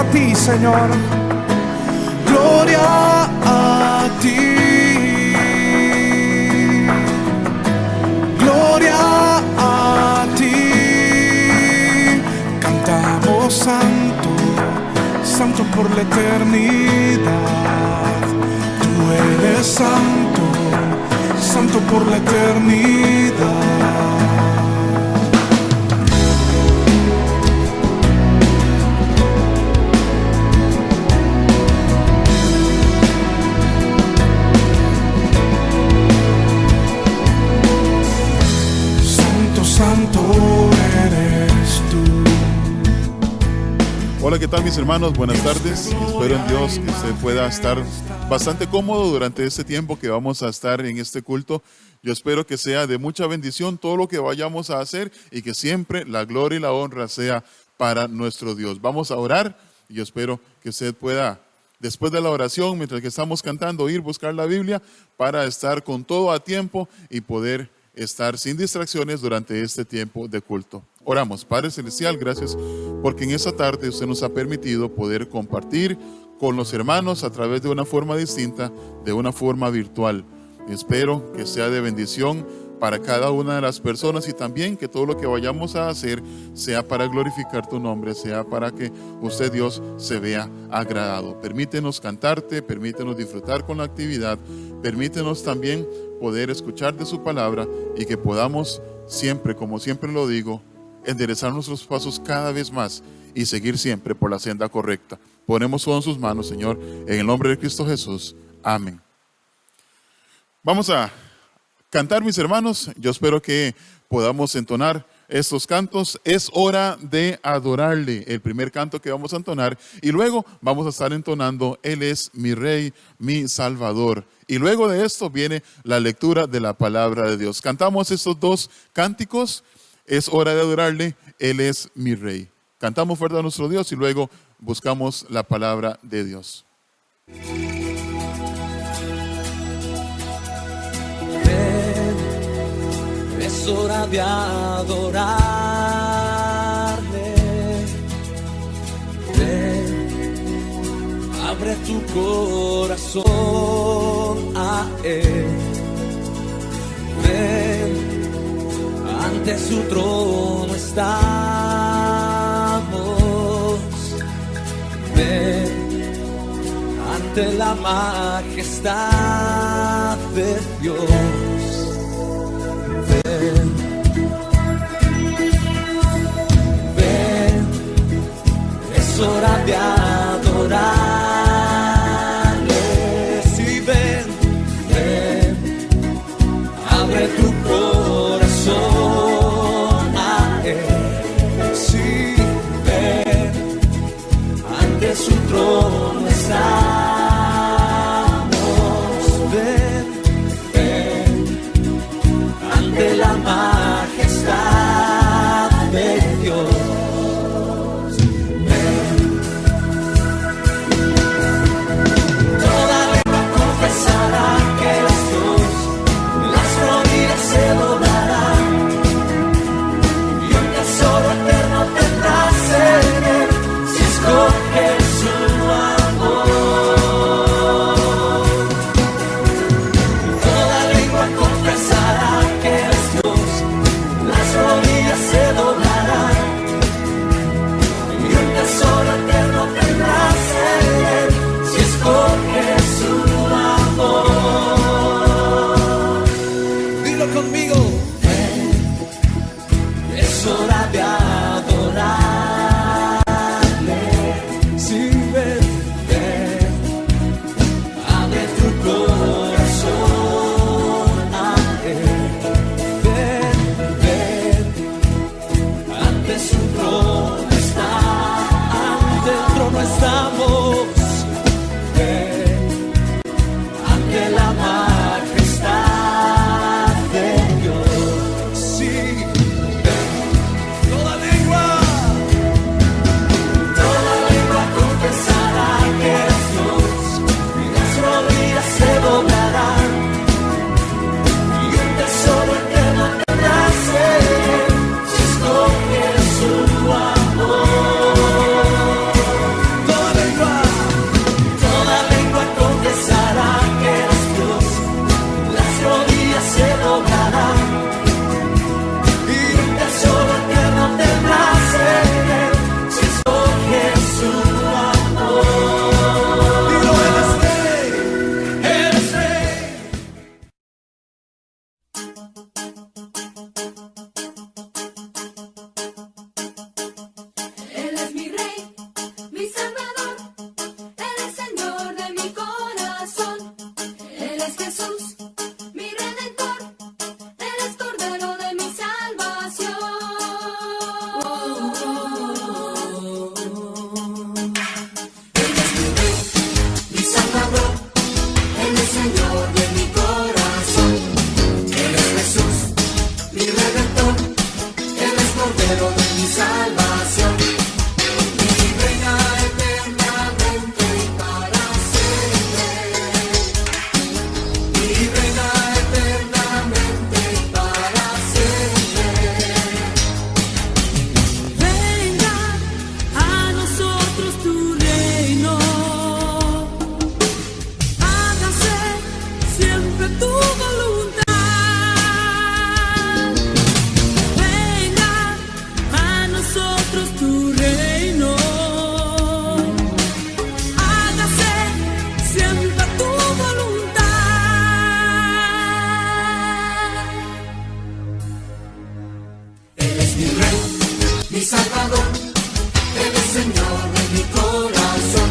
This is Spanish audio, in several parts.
a ti, Señor. Gloria a ti. Gloria a ti. Cantamos santo, santo por la eternidad. Tú eres santo, santo por la eternidad. Santo eres tú. Hola, ¿qué tal mis hermanos? Buenas tardes. Espero en Dios que usted pueda estar bastante cómodo durante este tiempo que vamos a estar en este culto. Yo espero que sea de mucha bendición todo lo que vayamos a hacer y que siempre la gloria y la honra sea para nuestro Dios. Vamos a orar y yo espero que usted pueda, después de la oración, mientras que estamos cantando, ir a buscar la Biblia para estar con todo a tiempo y poder estar sin distracciones durante este tiempo de culto. Oramos. Padre Celestial, gracias porque en esta tarde usted nos ha permitido poder compartir con los hermanos a través de una forma distinta, de una forma virtual. Espero que sea de bendición para cada una de las personas y también que todo lo que vayamos a hacer sea para glorificar tu nombre, sea para que usted, Dios, se vea agradado. Permítenos cantarte, permítenos disfrutar con la actividad, permítenos también poder escuchar de su palabra y que podamos siempre, como siempre lo digo, enderezar nuestros pasos cada vez más y seguir siempre por la senda correcta. Ponemos todo en sus manos, Señor, en el nombre de Cristo Jesús. Amén. Vamos a cantar, mis hermanos. Yo espero que podamos entonar estos cantos. Es hora de adorarle, el primer canto que vamos a entonar, y luego vamos a estar entonando Él es mi Rey, mi Salvador. Y luego de esto viene la lectura de la palabra de Dios. Cantamos estos dos cánticos. Es hora de adorarle, Él es mi Rey. Cantamos fuerte a nuestro Dios y luego buscamos la palabra de Dios. Es hora de adorarle. Ven, abre tu corazón a Él. Ven, ante su trono estamos. Ven, ante la majestad de Dios. Ven, ven, es hora de adorarle. Sí, ven, ven, abre tu corazón a Él. Sí, ven, ante su trono estamos. Ven, ante la majestad de Dios. Ven. Toda lengua confesará que eres Dios, las rodillas se doblarán y un tesoro eterno tendrás en Él si escoges su amor. Toda lengua confesará que eres Dios, las rodillas se doblarán y un tesoro eterno tendrás en Él si escoges su amor. Dilo conmigo. Ven, es hora de adorarle. Sí, ven, ven, abre tu corazón a Él. Ven, ven, ante su trono está, ante el trono estamos. Ven, ante la majestad de Dios. Sí, ven, toda Cordero de mi salvación. Y reina eternamente para siempre. Y reina eternamente para siempre. Venga a nosotros tu reino. Hágase siempre tu voluntad. Venga a nosotros tu reino. Hágase siempre tu voluntad. Él es mi rey, mi salvador. Él es Señor de mi corazón.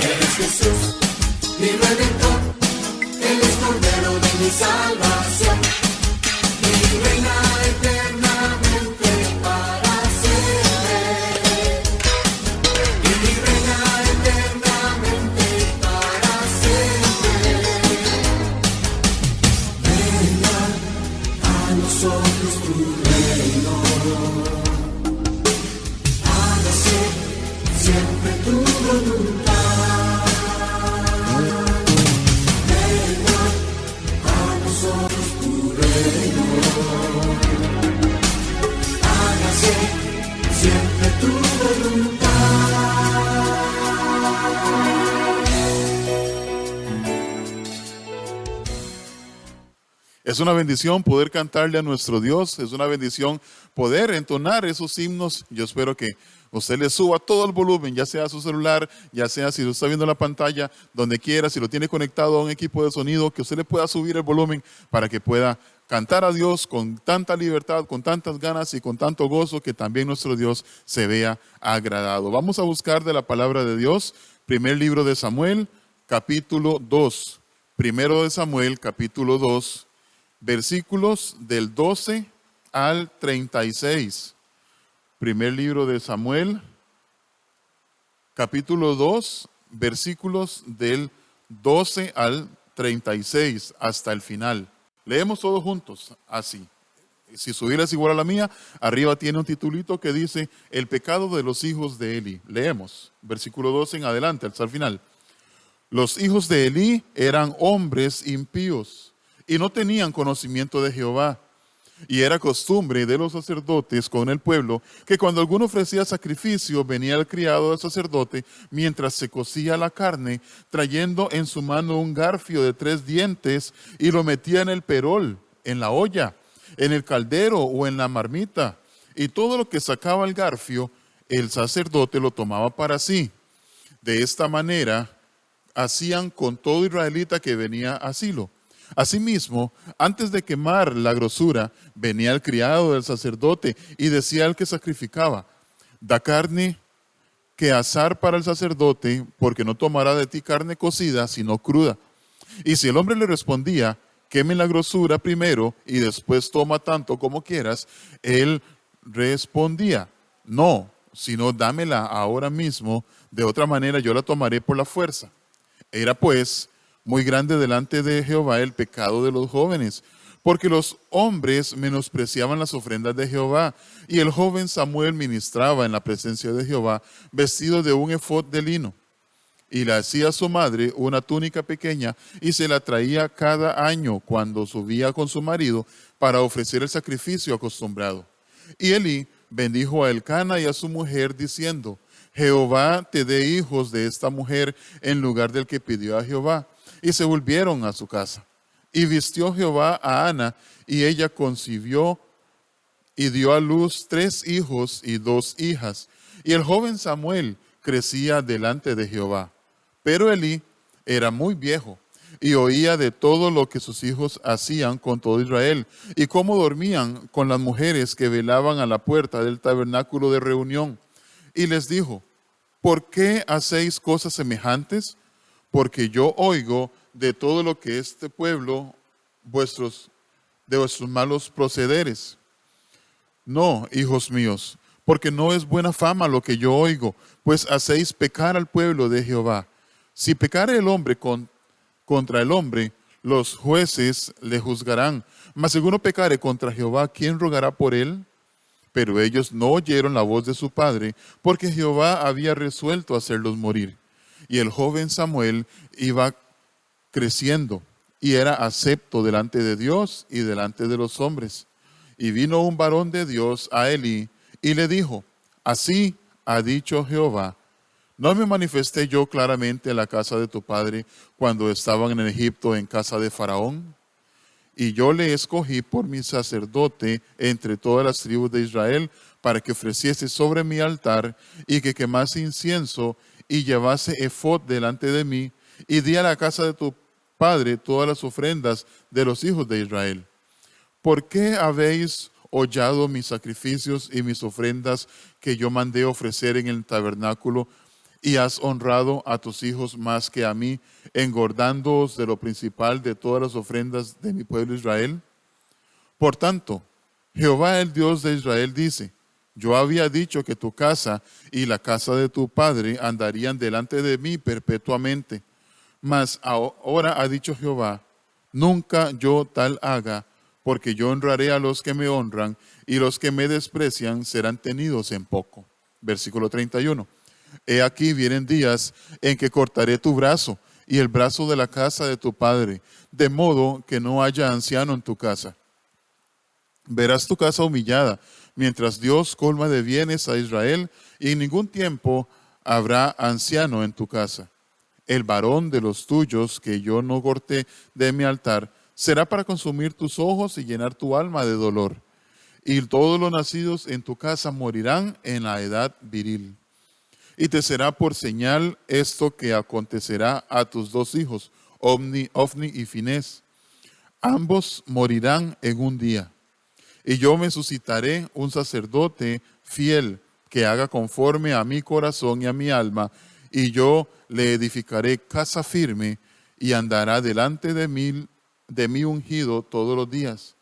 Él es Jesús, mi redentor. Él es Cordero de mi salvación. Y reina eternamente para siempre. Y reina eternamente para siempre. Venga a nosotros tu reino. Hágase siempre tu voluntad. Venga a nosotros tu reino. Hágase siempre tu voluntad. Es una bendición poder cantarle a nuestro Dios, es una bendición poder entonar esos himnos. Yo espero que usted le suba todo el volumen, ya sea a su celular, ya sea si lo está viendo en la pantalla, donde quiera, si lo tiene conectado a un equipo de sonido, que usted le pueda subir el volumen para que pueda cantar a Dios con tanta libertad, con tantas ganas y con tanto gozo, que también nuestro Dios se vea agradado. Vamos a buscar de la palabra de Dios, primer libro de Samuel, capítulo 2. Primero de Samuel, capítulo 2. Versículos del 12 al 36. Primer libro de Samuel, capítulo 2, versículos del 12 al 36 hasta el final. Leemos todos juntos, así. Si su Biblia es igual a la mía, arriba tiene un titulito que dice El pecado de los hijos de Eli. Leemos, versículo 12 en adelante, hasta el final. Los hijos de Eli eran hombres impíos y no tenían conocimiento de Jehová. Y era costumbre de los sacerdotes con el pueblo que cuando alguno ofrecía sacrificio, venía el criado del sacerdote mientras se cocía la carne, trayendo en su mano un garfio de 3 dientes y lo metía en el perol, en la olla, en el caldero o en la marmita. Y todo lo que sacaba el garfio, el sacerdote lo tomaba para sí. De esta manera hacían con todo israelita que venía a Silo. Asimismo, antes de quemar la grosura, venía el criado del sacerdote y decía al que sacrificaba: da carne que asar para el sacerdote, porque no tomará de ti carne cocida, sino cruda. Y si el hombre le respondía: queme la grosura primero y después toma tanto como quieras, él respondía: no, sino dámela ahora mismo, de otra manera yo la tomaré por la fuerza. Era pues muy grande delante de Jehová el pecado de los jóvenes, porque los hombres menospreciaban las ofrendas de Jehová. Y el joven Samuel ministraba en la presencia de Jehová, vestido de un efod de lino. Y le hacía a su madre una túnica pequeña, y se la traía cada año cuando subía con su marido para ofrecer el sacrificio acostumbrado. Y Elí bendijo a Elcana y a su mujer, diciendo: Jehová te dé hijos de esta mujer en lugar del que pidió a Jehová. Y se volvieron a su casa. Y vistió Jehová a Ana, y ella concibió y dio a luz 3 hijos y 2 hijas. Y el joven Samuel crecía delante de Jehová. Pero Elí era muy viejo, y oía de todo lo que sus hijos hacían con todo Israel, y cómo dormían con las mujeres que velaban a la puerta del tabernáculo de reunión. Y les dijo: ¿por qué hacéis cosas semejantes? Porque yo oigo de todo lo que este pueblo, de vuestros malos procederes. No, hijos míos, porque no es buena fama lo que yo oigo, pues hacéis pecar al pueblo de Jehová. Si pecare el hombre contra el hombre, los jueces le juzgarán. Mas si alguno pecare contra Jehová, ¿quién rogará por él? Pero ellos no oyeron la voz de su padre, porque Jehová había resuelto hacerlos morir. Y el joven Samuel iba creciendo y era acepto delante de Dios y delante de los hombres. Y vino un varón de Dios a Elí y le dijo: así ha dicho Jehová, ¿no me manifesté yo claramente en la casa de tu padre cuando estaban en Egipto en casa de Faraón? Y yo le escogí por mi sacerdote entre todas las tribus de Israel, para que ofreciese sobre mi altar y que quemase incienso y llevase efod delante de mí, y di a la casa de tu padre todas las ofrendas de los hijos de Israel. ¿Por qué habéis hollado mis sacrificios y mis ofrendas que yo mandé ofrecer en el tabernáculo, y has honrado a tus hijos más que a mí, engordándoos de lo principal de todas las ofrendas de mi pueblo Israel? Por tanto, Jehová el Dios de Israel dice: yo había dicho que tu casa y la casa de tu padre andarían delante de mí perpetuamente. Mas ahora ha dicho Jehová: nunca yo tal haga, porque yo honraré a los que me honran, y los que me desprecian serán tenidos en poco. Versículo 31. He aquí vienen días en que cortaré tu brazo y el brazo de la casa de tu padre, de modo que no haya anciano en tu casa. Verás tu casa humillada, mientras Dios colma de bienes a Israel, y en ningún tiempo habrá anciano en tu casa. El varón de los tuyos que yo no corté de mi altar será para consumir tus ojos y llenar tu alma de dolor. Y todos los nacidos en tu casa morirán en la edad viril. Y te será por señal esto que acontecerá a tus dos hijos, Ofni y Finés. Ambos morirán en un día. Y yo me suscitaré un sacerdote fiel que haga conforme a mi corazón y a mi alma, y yo le edificaré casa firme, y andará delante de mí ungido todos los días.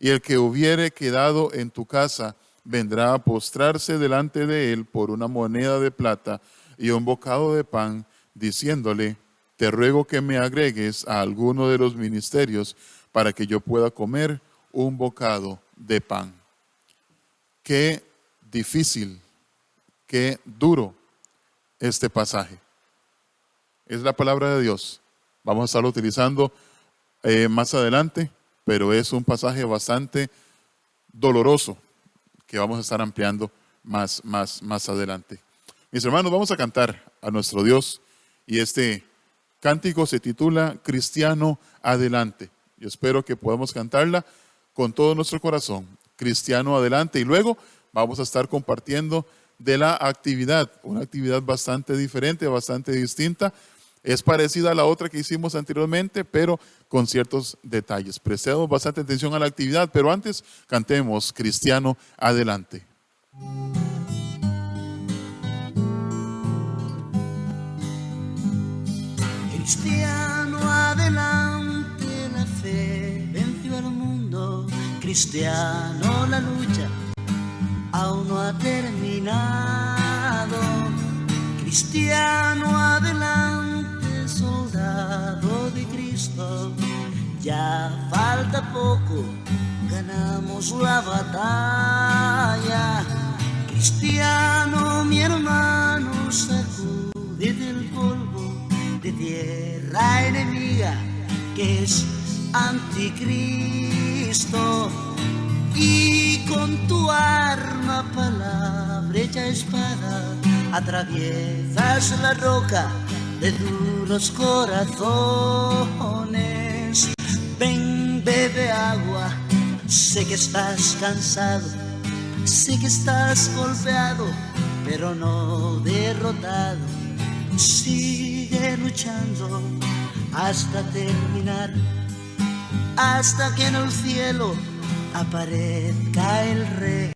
Y el que hubiere quedado en tu casa vendrá a postrarse delante de él por una moneda de plata y un bocado de pan, diciéndole: te ruego que me agregues a alguno de los ministerios para que yo pueda comer un bocado de pan. Qué difícil, qué duro este pasaje. Es la palabra de Dios. Vamos a estarlo utilizando más adelante, pero es un pasaje bastante doloroso que vamos a estar ampliando más adelante. Mis hermanos, vamos a cantar a nuestro Dios, y este cántico se titula Cristiano Adelante. Yo espero que podamos cantarla con todo nuestro corazón, Cristiano Adelante, y luego vamos a estar compartiendo de la actividad, una actividad bastante diferente, bastante distinta. Es parecida a la otra que hicimos anteriormente, pero con ciertos detalles. Prestemos bastante atención a la actividad, pero antes cantemos Cristiano Adelante. Cristiano adelante, la fe venció al mundo. Cristiano, la lucha aún no ha terminado. Cristiano adelante, soldado de Cristo, ya falta poco, ganamos la batalla. Cristiano, mi hermano, sacúdete el polvo de tierra enemiga que es anticristo, y con tu arma, palabra hecha espada, atraviesas la roca de duros corazones. Ven, bebe agua, sé que estás cansado, sé que estás golpeado, pero no derrotado. Sigue luchando hasta terminar, hasta que en el cielo aparezca el Rey.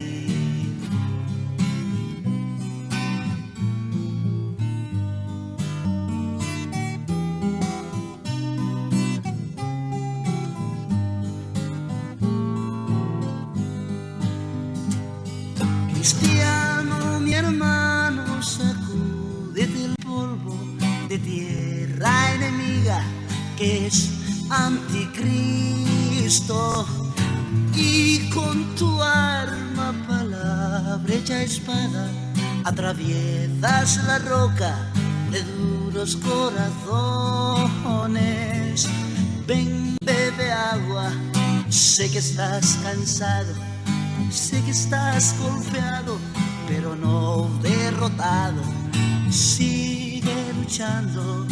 Cristiano, mi hermano, sacúdete el polvo de tierra enemiga que es anticristo, y con tu arma, palabra estrecha espada atraviesas la roca de duros corazones. Ven, bebe agua, sé que estás cansado, sé que estás golpeado, pero no derrotado. Sigue luchando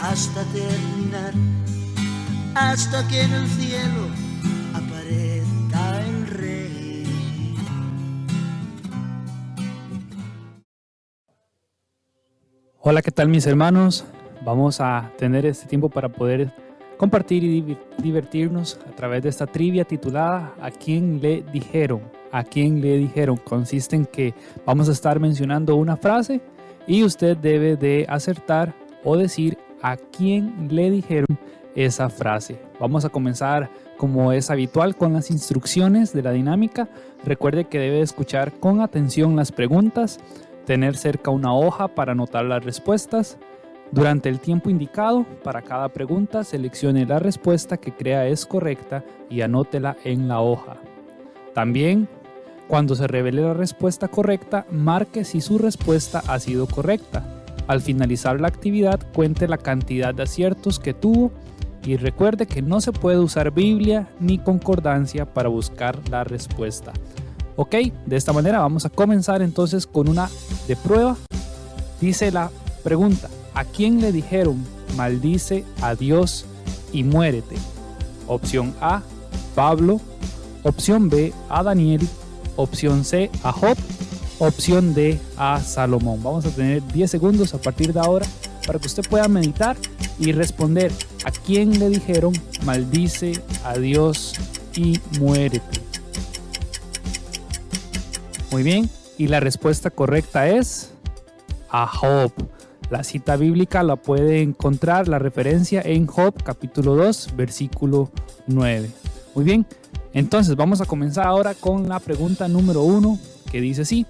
hasta terminar, hasta que en el cielo aparezca el Rey. Hola, ¿qué tal mis hermanos? Vamos a tener este tiempo para poder compartir y divertirnos a través de esta trivia titulada ¿A quién le dijeron? ¿A quién le dijeron? Consiste en que vamos a estar mencionando una frase y usted debe de acertar o decir a quién le dijeron esa frase. Vamos a comenzar como es habitual con las instrucciones de la dinámica. Recuerde que debe escuchar con atención las preguntas, tener cerca una hoja para anotar las respuestas. Durante el tiempo indicado, para cada pregunta, seleccione la respuesta que crea es correcta y anótela en la hoja. También, cuando se revele la respuesta correcta, marque si su respuesta ha sido correcta. Al finalizar la actividad, cuente la cantidad de aciertos que tuvo y recuerde que no se puede usar Biblia ni concordancia para buscar la respuesta. Ok, de esta manera vamos a comenzar entonces con una de prueba. Dice la pregunta: ¿a quién le dijeron maldice a Dios y muérete? Opción A, Pablo. Opción B, a Daniel. Opción C, a Job. Opción D, a Salomón. Vamos a tener 10 segundos a partir de ahora para que usted pueda meditar y responder a quién le dijeron maldice a Dios y muérete. Muy bien, y la respuesta correcta es a Job. La cita bíblica la puede encontrar, la referencia en Job capítulo 2 versículo 9. Muy bien, entonces vamos a comenzar ahora con la pregunta número 1 que dice así: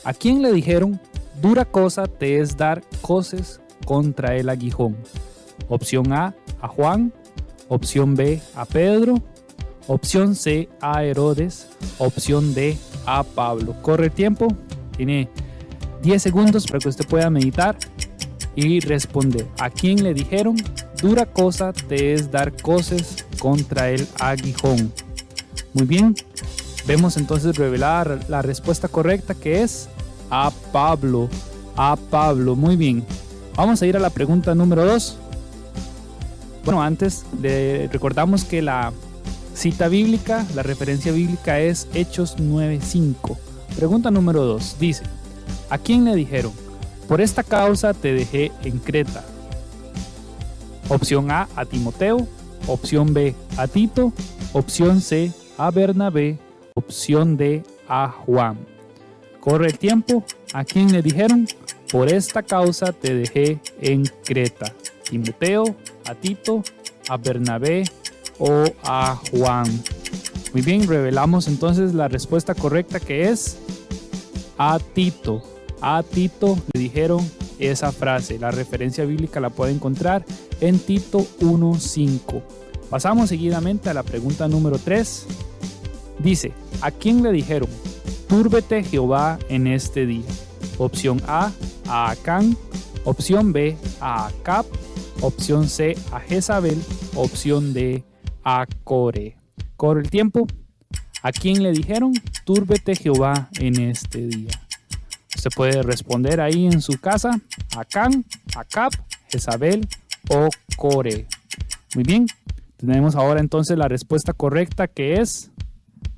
¿a quién le dijeron dura cosa te es dar coces contra el aguijón? Opción A, a Juan. Opción B, a Pedro. Opción C, a Herodes. Opción D, a Pablo. Corre el tiempo, tiene 10 segundos para que usted pueda meditar y responder. ¿A quién le dijeron dura cosa te es dar coces contra el aguijón? Muy bien, vemos entonces revelada la respuesta correcta, que es a Pablo. A Pablo, muy bien. Vamos a ir a la pregunta número 2. Bueno, antes le recordamos que la cita bíblica, la referencia bíblica es Hechos 9:5. Pregunta número 2 dice: ¿a quién le dijeron por esta causa te dejé en Creta? Opción A, a Timoteo. Opción B, a Tito. Opción C, a Bernabé. Opción D, a Juan. Corre el tiempo. ¿A quién le dijeron por esta causa te dejé en Creta? Timoteo, a Tito, a Bernabé o a Juan. Muy bien, revelamos entonces la respuesta correcta, que es a Tito. A Tito le dijeron esa frase. La referencia bíblica la puede encontrar en Tito 1:5. Pasamos seguidamente a la pregunta número 3. Dice: ¿a quién le dijeron túrbete Jehová en este día? Opción A, a Acán. Opción B, a Acab. Opción C, a Jezabel. Opción D, a Core. Corre el tiempo. ¿A quién le dijeron túrbete Jehová en este día? Usted puede responder ahí en su casa: Acán, Acab, Jezabel o Core. Muy bien, tenemos ahora entonces la respuesta correcta, que es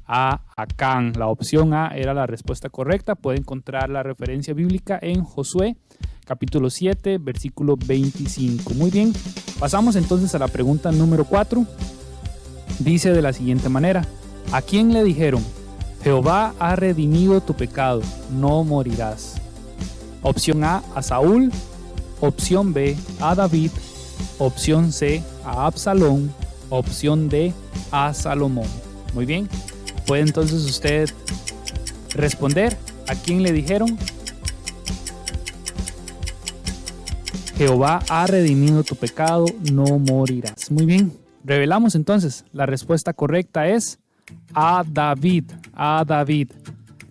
a Acán. La opción A era la respuesta correcta. Puede encontrar la referencia bíblica en Josué capítulo 7 versículo 25. Muy bien, pasamos entonces a la pregunta número 4. Dice de la siguiente manera: ¿a quién le dijeron Jehová ha redimido tu pecado, no morirás? Opción A, a Saúl. Opción B, a David. Opción C, a Absalón. Opción D, a Salomón. Muy bien, puede entonces usted responder a quién le dijeron Jehová ha redimido tu pecado, no morirás. Muy bien, revelamos entonces la respuesta correcta es a David. A David.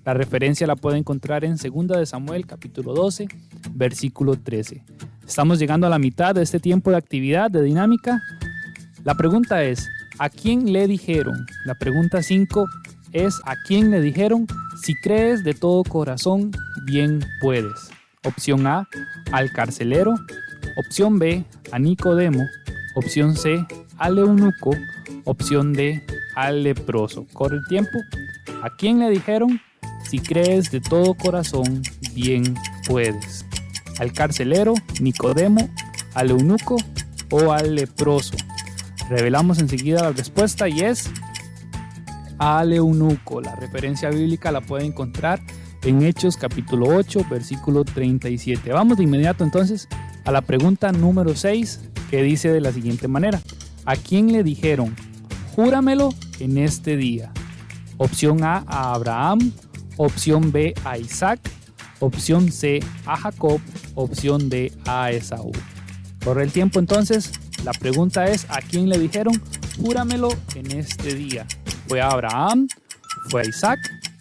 La referencia la puede encontrar en 2 de Samuel, capítulo 12, versículo 13. Estamos llegando a la mitad de este tiempo de actividad, de dinámica. La pregunta es, ¿a quién le dijeron? La pregunta 5 es, ¿a quién le dijeron? Si crees de todo corazón, bien puedes. Opción A, al carcelero. Opción B, a Nicodemo. Opción C, al eunuco. Opción D, al leproso. Corre el tiempo. ¿A quién le dijeron? Si crees de todo corazón, bien puedes. ¿Al carcelero, Nicodemo, al eunuco o al leproso? Revelamos enseguida la respuesta y es al eunuco. La referencia bíblica la puede encontrar en Hechos capítulo 8, versículo 37. Vamos de inmediato entonces a la pregunta número 6, que dice de la siguiente manera. ¿A quién le dijeron? Júramelo en este día. Opción A, a Abraham. Opción B, a Isaac. Opción C, a Jacob. Opción D, a Esaú. Corre el tiempo entonces. La pregunta es, ¿a quién le dijeron? Júramelo en este día. ¿Fue a Abraham? ¿Fue a Isaac?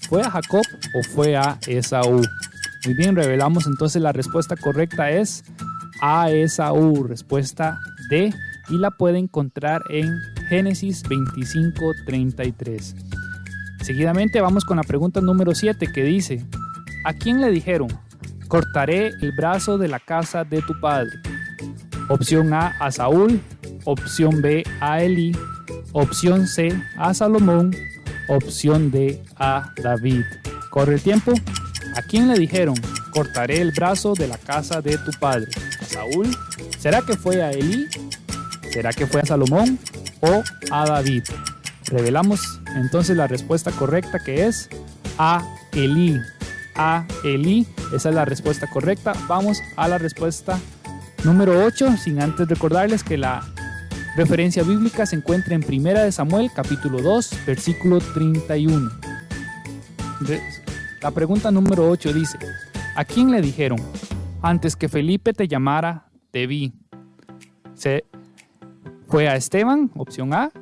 ¿Fue a Jacob? ¿O fue a Esaú? Muy bien, revelamos entonces la respuesta correcta es a Esaú. Respuesta D, y la puede encontrar en Génesis 25:33. Seguidamente vamos con la pregunta número 7, que dice, ¿a quién le dijeron? Cortaré el brazo de la casa de tu padre. Opción A, a Saúl. Opción B, a Elí. Opción C, a Salomón. Opción D, a David. Corre el tiempo. ¿A quién le dijeron? Cortaré el brazo de la casa de tu padre. ¿A Saúl? ¿Será que fue a Elí? ¿Será que fue a Salomón o a David? Revelamos entonces la respuesta correcta, que es a Elí. A Elí, esa es la respuesta correcta. Vamos a la respuesta número 8, sin antes recordarles que la referencia bíblica se encuentra en 1 de Samuel, capítulo 2, versículo 31. La pregunta número 8 dice, ¿a quién le dijeron? Antes que Felipe te llamara, te vi. ¿Fue a Esteban? Opción A.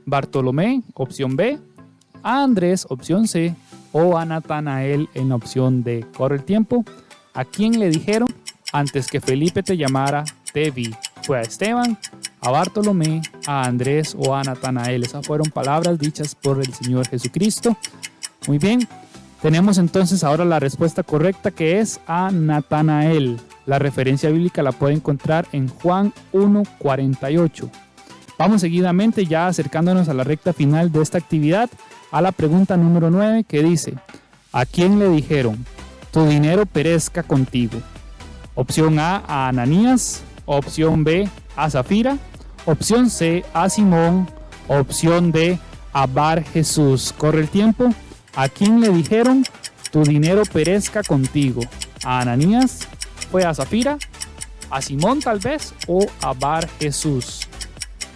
Bartolomé, opción B. A Andrés, opción C. O a Natanael en opción D. Corre el tiempo. ¿A quién le dijeron? Antes que Felipe te llamara, te vi. ¿Fue a Esteban, a Bartolomé, a Andrés o a Natanael? Esas fueron palabras dichas por el Señor Jesucristo. Muy bien. Tenemos entonces ahora la respuesta correcta, que es a Natanael. La referencia bíblica la puede encontrar en Juan 1:48. Vamos seguidamente, ya acercándonos a la recta final de esta actividad, a la pregunta número 9, que dice, ¿a quién le dijeron? Tu dinero perezca contigo. Opción A, a Ananías. Opción B, a Zafira. Opción C, a Simón. Opción D, a Bar Jesús. Corre el tiempo. ¿A quién le dijeron? Tu dinero perezca contigo. ¿A Ananías? ¿Fue a Zafira? ¿A Simón tal vez? ¿O a Bar Jesús?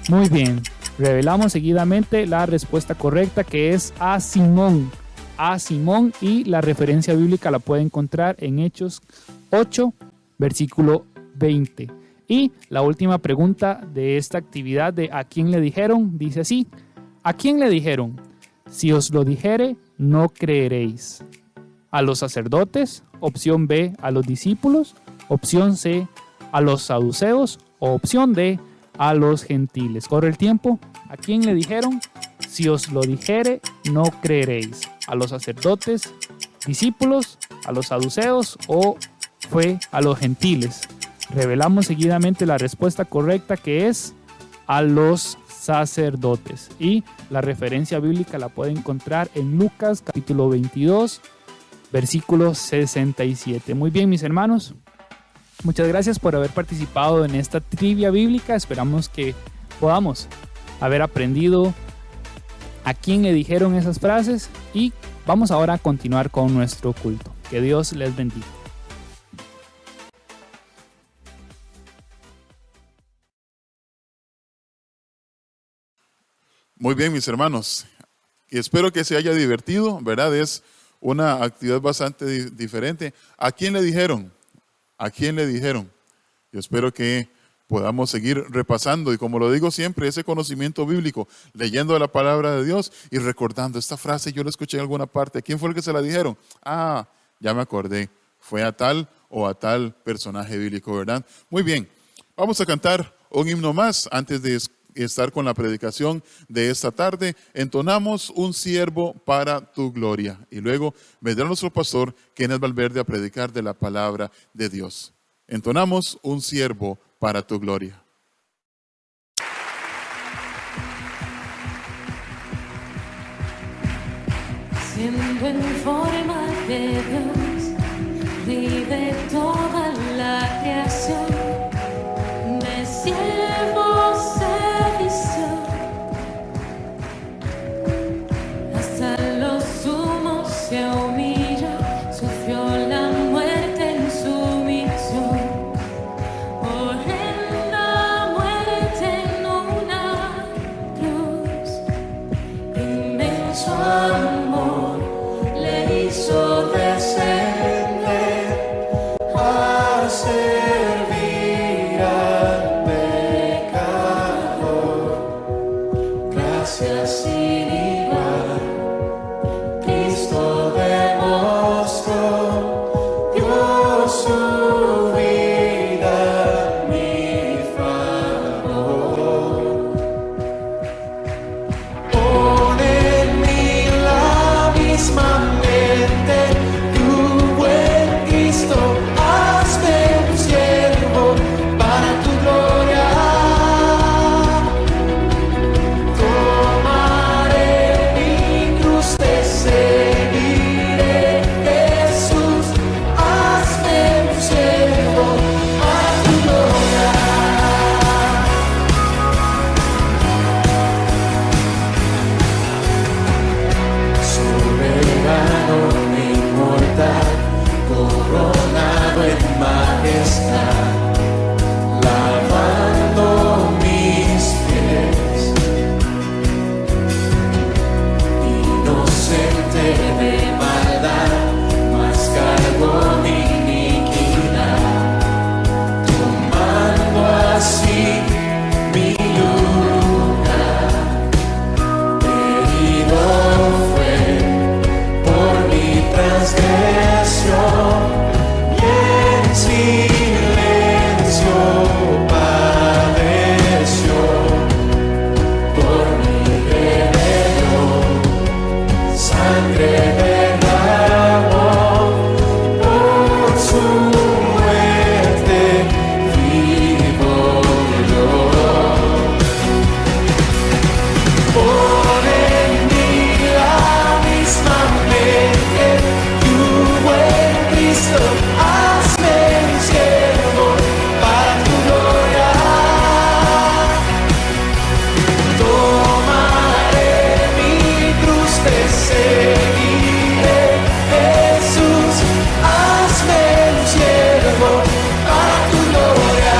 Muy bien, revelamos seguidamente la respuesta correcta, que es a Simón. A Simón, y la referencia bíblica la puede encontrar en Hechos 8, versículo 20. Y la última pregunta de esta actividad de ¿a quién le dijeron? Dice así, ¿a quién le dijeron? Si os lo dijere, no creeréis. ¿A los sacerdotes? Opción B, a los discípulos. Opción C, a los saduceos. O opción D, a los gentiles. Corre el tiempo. ¿A quién le dijeron? Si os lo dijere, no creeréis. ¿A los sacerdotes, discípulos, a los saduceos o fue a los gentiles? Revelamos seguidamente la respuesta correcta, que es a los sacerdotes. Y la referencia bíblica la puede encontrar en Lucas capítulo 22, versículo 67. Muy bien, mis hermanos. Muchas gracias por haber participado en esta trivia bíblica. Esperamos que podamos haber aprendido a quién le dijeron esas frases, y vamos ahora a continuar con nuestro culto. Que Dios les bendiga. Muy bien, mis hermanos. Y espero que se haya divertido, ¿verdad? Es una actividad bastante diferente. ¿A quién le dijeron? ¿A quién le dijeron? Yo espero que podamos seguir repasando y, como lo digo siempre, ese conocimiento bíblico, leyendo la palabra de Dios y recordando esta frase. Yo la escuché en alguna parte. ¿Quién fue el que se la dijeron? Ah, ya me acordé, fue a tal o a tal personaje bíblico, ¿verdad? Muy bien, vamos a cantar un himno más antes de estar con la predicación de esta tarde. Entonamos Un siervo para tu gloria, y luego vendrá nuestro pastor Kenneth Valverde a predicar de la palabra de Dios. Entonamos Un siervo para tu gloria. Siendo en forma de Dios, vive toda la creación, de siervo se vistió, hasta lo sumo se humilló, sufrió la muerte en su misión, horrenda muerte en una cruz, inmenso amor le hizo descender a servir al pecador. Gracias sin igual, Cristo demostró, dio su vida a mi favor. Pon en mí la misma mente, tu buen Cristo, hazme un siervo para tu gloria. Tomaré mi cruz, te seguiré, Jesús, hazme un siervo para tu gloria. Soberano e inmortal, coronado en majestad, lavando mis pies, inocente de maldad, mas cargó mi iniquidad, tomando así mi lugar. Herido fue por mi transgresión, y en silencio padeció por mi rebelión, sangre derramó, por su muerte vivo yo. Pon en mí la misma mente, tu buen Cristo, hazme un siervo para tu gloria. Tomaré mi cruz, te seguiré, Jesús, hazme un siervo para tu gloria.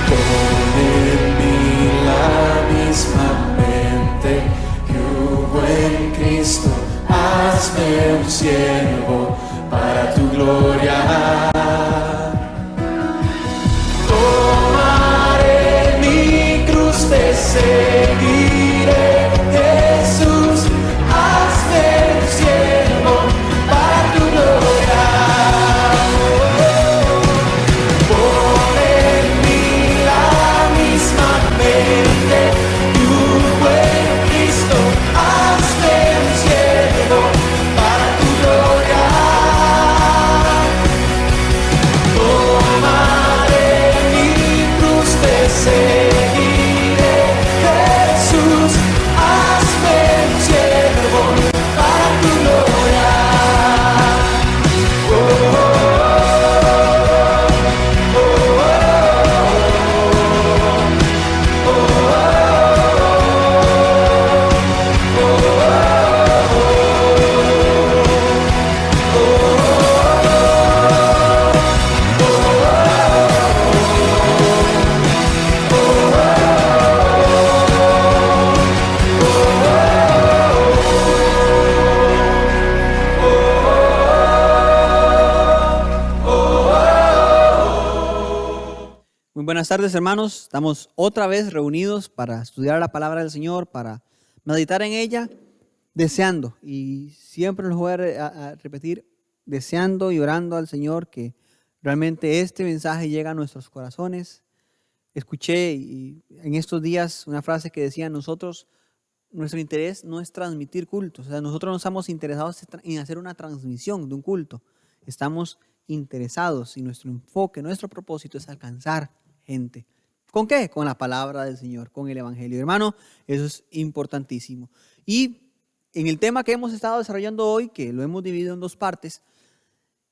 Pon en mí la misma mente, tu buen Cristo, hazme un siervo para tu gloria. Tomaré mi cruz, te seguiré, Jesús, hazme un siervo para tu gloria. Pon en mí la misma mente, tu buen Cristo, hazme un siervo para tu gloria. Muy buenas tardes, hermanos. Estamos otra vez reunidos para estudiar la palabra del Señor, para meditar en ella, deseando, y siempre los voy a repetir, deseando y orando al Señor que realmente este mensaje llegue a nuestros corazones. Escuché en estos días una frase que decía: nosotros, nuestro interés no es transmitir cultos. O sea, nosotros no estamos interesados en hacer una transmisión de un culto. Estamos interesados y nuestro enfoque, nuestro propósito es alcanzar gente. ¿Con qué? Con la palabra del Señor, con el Evangelio. Hermano, eso es importantísimo. Y en el tema que hemos estado desarrollando hoy, que lo hemos dividido en dos partes,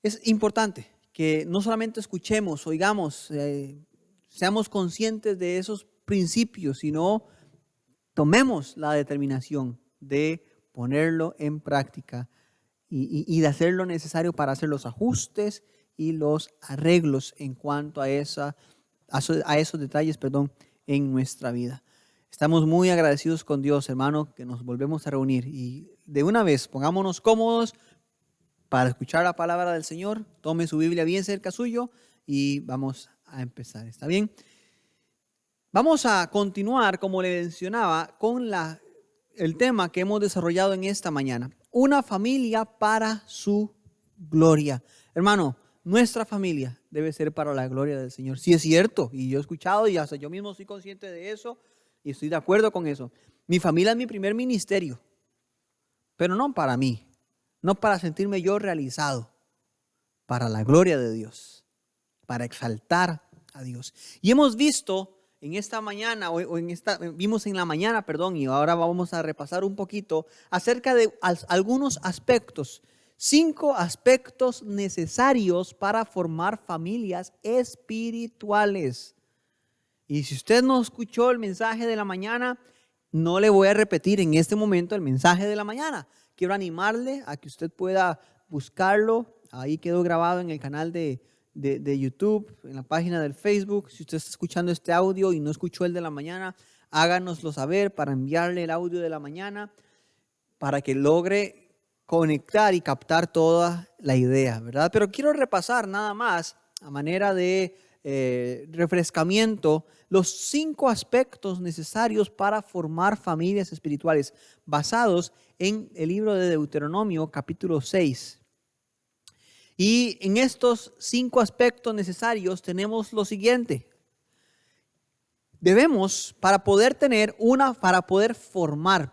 es importante que no solamente escuchemos, oigamos, seamos conscientes de esos principios, sino tomemos la determinación de ponerlo en práctica y de hacer lo necesario para hacer los ajustes y los arreglos en cuanto a esos detalles, en nuestra vida. Estamos muy agradecidos con Dios, hermano, que nos volvemos a reunir. Y de una vez, pongámonos cómodos para escuchar la palabra del Señor. Tome su Biblia bien cerca suyo y vamos a empezar. ¿Está bien? Vamos a continuar, como le mencionaba, con el tema que hemos desarrollado en esta mañana. Una familia para su gloria. Hermano, nuestra familia debe ser para la gloria del Señor. Sí es cierto, y yo he escuchado y hasta yo mismo soy consciente de eso y estoy de acuerdo con eso. Mi familia es mi primer ministerio, pero no para mí, no para sentirme yo realizado, para la gloria de Dios, para exaltar a Dios. Y hemos visto en esta mañana, vimos en la mañana, y ahora vamos a repasar un poquito acerca de algunos aspectos, 5 aspectos necesarios para formar familias espirituales. Y si usted no escuchó el mensaje de la mañana, no le voy a repetir en este momento el mensaje de la mañana. Quiero animarle a que usted pueda buscarlo. Ahí quedó grabado en el canal de YouTube, en la página del Facebook. Si usted está escuchando este audio y no escuchó el de la mañana, háganoslo saber para enviarle el audio de la mañana para que logre conectar y captar toda la idea, ¿verdad? Pero quiero repasar nada más a manera de refrescamiento los 5 aspectos necesarios para formar familias espirituales basados en el libro de Deuteronomio capítulo 6. Y en estos 5 aspectos necesarios tenemos lo siguiente. Debemos, para poder formar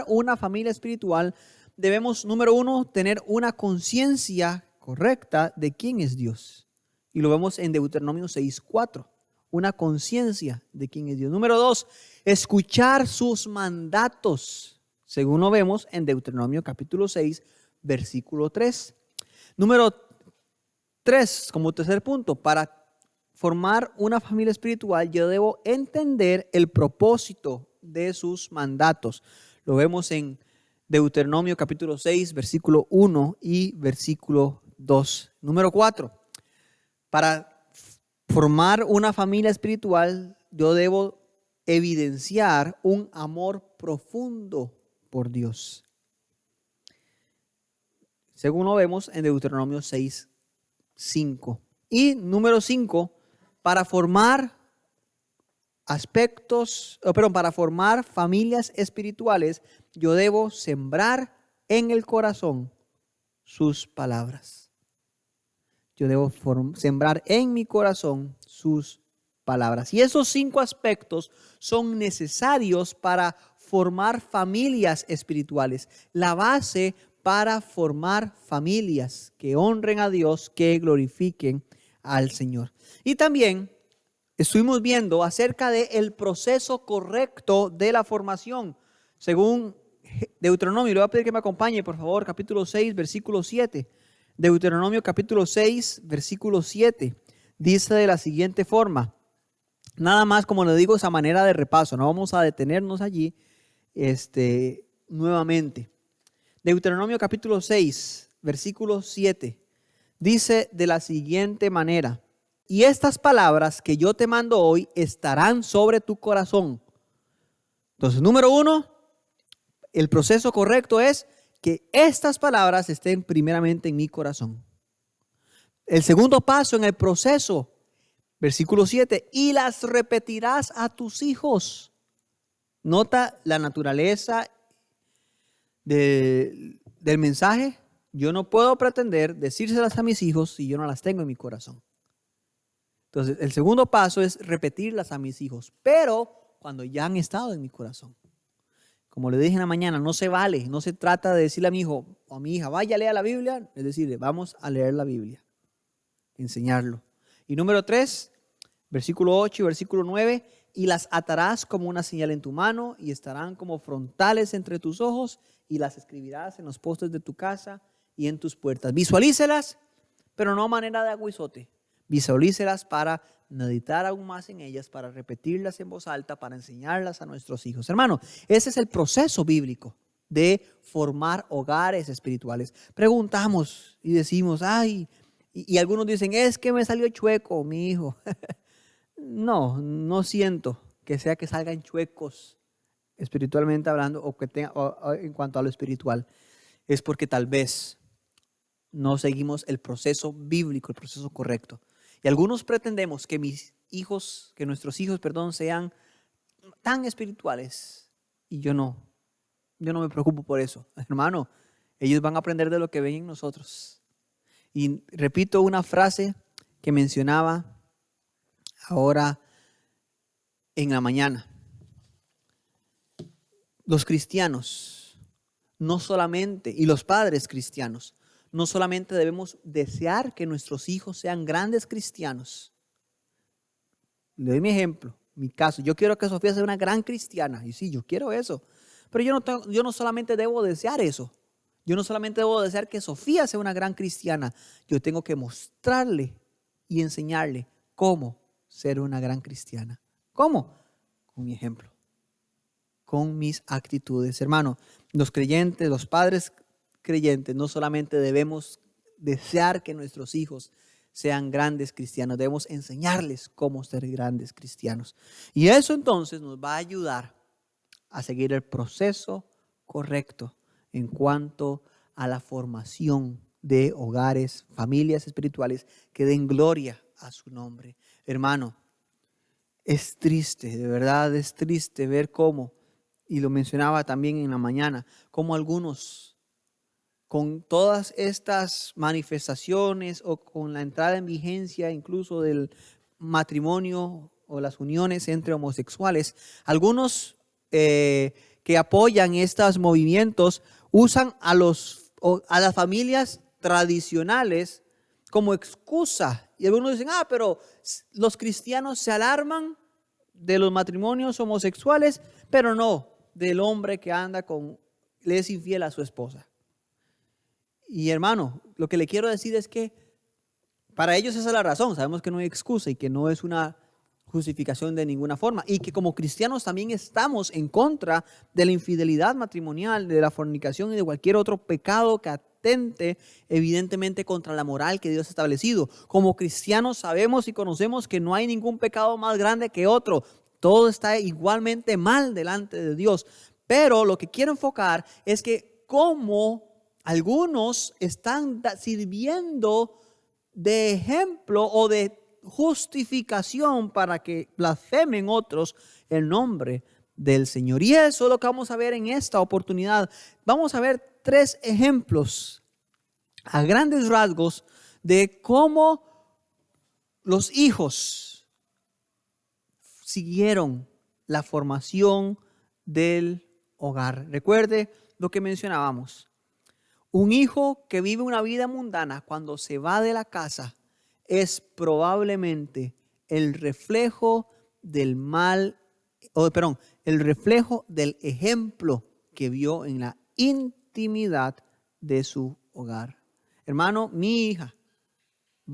una familia espiritual, debemos, número 1, tener una conciencia correcta de quién es Dios. Y lo vemos en Deuteronomio 6:4. Una conciencia de quién es Dios. Número 2, escuchar sus mandatos, según lo vemos en Deuteronomio capítulo 6, versículo 3. Número 3, como tercer punto, para formar una familia espiritual, yo debo entender el propósito de sus mandatos. Lo vemos en Deuteronomio capítulo 6, versículo 1 y versículo 2. Número 4, para formar una familia espiritual, yo debo evidenciar un amor profundo por Dios, según lo vemos en Deuteronomio 6, 5. Y número 5, para formar para formar familias espirituales, yo debo sembrar en el corazón sus palabras. Yo debo sembrar en mi corazón sus palabras. Y esos 5 aspectos son necesarios para formar familias espirituales. La base para formar familias que honren a Dios, que glorifiquen al Señor. Y también estuvimos viendo acerca del proceso correcto de la formación. Según Deuteronomio, le voy a pedir que me acompañe, por favor, capítulo 6, versículo 7. Deuteronomio capítulo 6, versículo 7. Dice de la siguiente forma. Nada más, como le digo, esa manera de repaso. No vamos a detenernos allí nuevamente. Deuteronomio capítulo 6, versículo 7. Dice de la siguiente manera: y estas palabras que yo te mando hoy estarán sobre tu corazón. Entonces, número 1, el proceso correcto es que estas palabras estén primeramente en mi corazón. El segundo paso en el proceso Versículo 7, y las repetirás a tus hijos. Nota la naturaleza del mensaje. Yo no puedo pretender decírselas a mis hijos si yo no las tengo en mi corazón. Entonces, el segundo paso es repetirlas a mis hijos, pero cuando ya han estado en mi corazón. Como le dije en la mañana, no se vale, no se trata de decirle a mi hijo o a mi hija, vaya a leer la Biblia, es decirle, vamos a leer la Biblia, enseñarlo. Y número 3, versículo 8 y versículo 9, y las atarás como una señal en tu mano y estarán como frontales entre tus ojos y las escribirás en los postes de tu casa y en tus puertas. Visualícelas, pero no a manera de aguizote. Visualícelas para meditar aún más en ellas, para repetirlas en voz alta, para enseñarlas a nuestros hijos. Hermano, ese es el proceso bíblico de formar hogares espirituales. Preguntamos y decimos, ay, y algunos dicen, es que me salió chueco mi hijo. No siento que sea que salgan chuecos espiritualmente hablando o que tenga, o en cuanto a lo espiritual. Es porque tal vez no seguimos el proceso bíblico, el proceso correcto. Y algunos pretendemos que nuestros hijos, sean tan espirituales. Y yo no me preocupo por eso. Hermano, ellos van a aprender de lo que ven en nosotros. Y repito una frase que mencionaba ahora en la mañana. Los cristianos, no solamente, y los padres cristianos, no solamente debemos desear que nuestros hijos sean grandes cristianos. Le doy mi ejemplo, mi caso. Yo quiero que Sofía sea una gran cristiana. Y sí, yo quiero eso. Pero yo no solamente debo desear eso. Yo no solamente debo desear que Sofía sea una gran cristiana. Yo tengo que mostrarle y enseñarle cómo ser una gran cristiana. ¿Cómo? Con mi ejemplo. Con mis actitudes. Hermano, los creyentes, los padres creyentes, no solamente debemos desear que nuestros hijos sean grandes cristianos, debemos enseñarles cómo ser grandes cristianos. Y eso entonces nos va a ayudar a seguir el proceso correcto en cuanto a la formación de hogares, familias espirituales que den gloria a su nombre. Hermano, es triste, de verdad es triste ver cómo, y lo mencionaba también en la mañana, cómo algunos con todas estas manifestaciones o con la entrada en vigencia incluso del matrimonio o las uniones entre homosexuales, algunos que apoyan estos movimientos usan a las familias tradicionales como excusa. Y algunos dicen, pero los cristianos se alarman de los matrimonios homosexuales, pero no del hombre que le es infiel a su esposa. Y hermano, lo que le quiero decir es que para ellos esa es la razón. Sabemos que no hay excusa y que no es una justificación de ninguna forma. Y que como cristianos también estamos en contra de la infidelidad matrimonial, de la fornicación y de cualquier otro pecado que atente evidentemente contra la moral que Dios ha establecido. Como cristianos sabemos y conocemos que no hay ningún pecado más grande que otro. Todo está igualmente mal delante de Dios. Pero lo que quiero enfocar es que como algunos están sirviendo de ejemplo o de justificación para que blasfemen otros el nombre del Señor. Y eso es lo que vamos a ver en esta oportunidad. Vamos a ver 3 ejemplos a grandes rasgos de cómo los hijos siguieron la formación del hogar. Recuerde lo que mencionábamos. Un hijo que vive una vida mundana cuando se va de la casa es probablemente el reflejo del el reflejo del ejemplo que vio en la intimidad de su hogar. Hermano, mi hija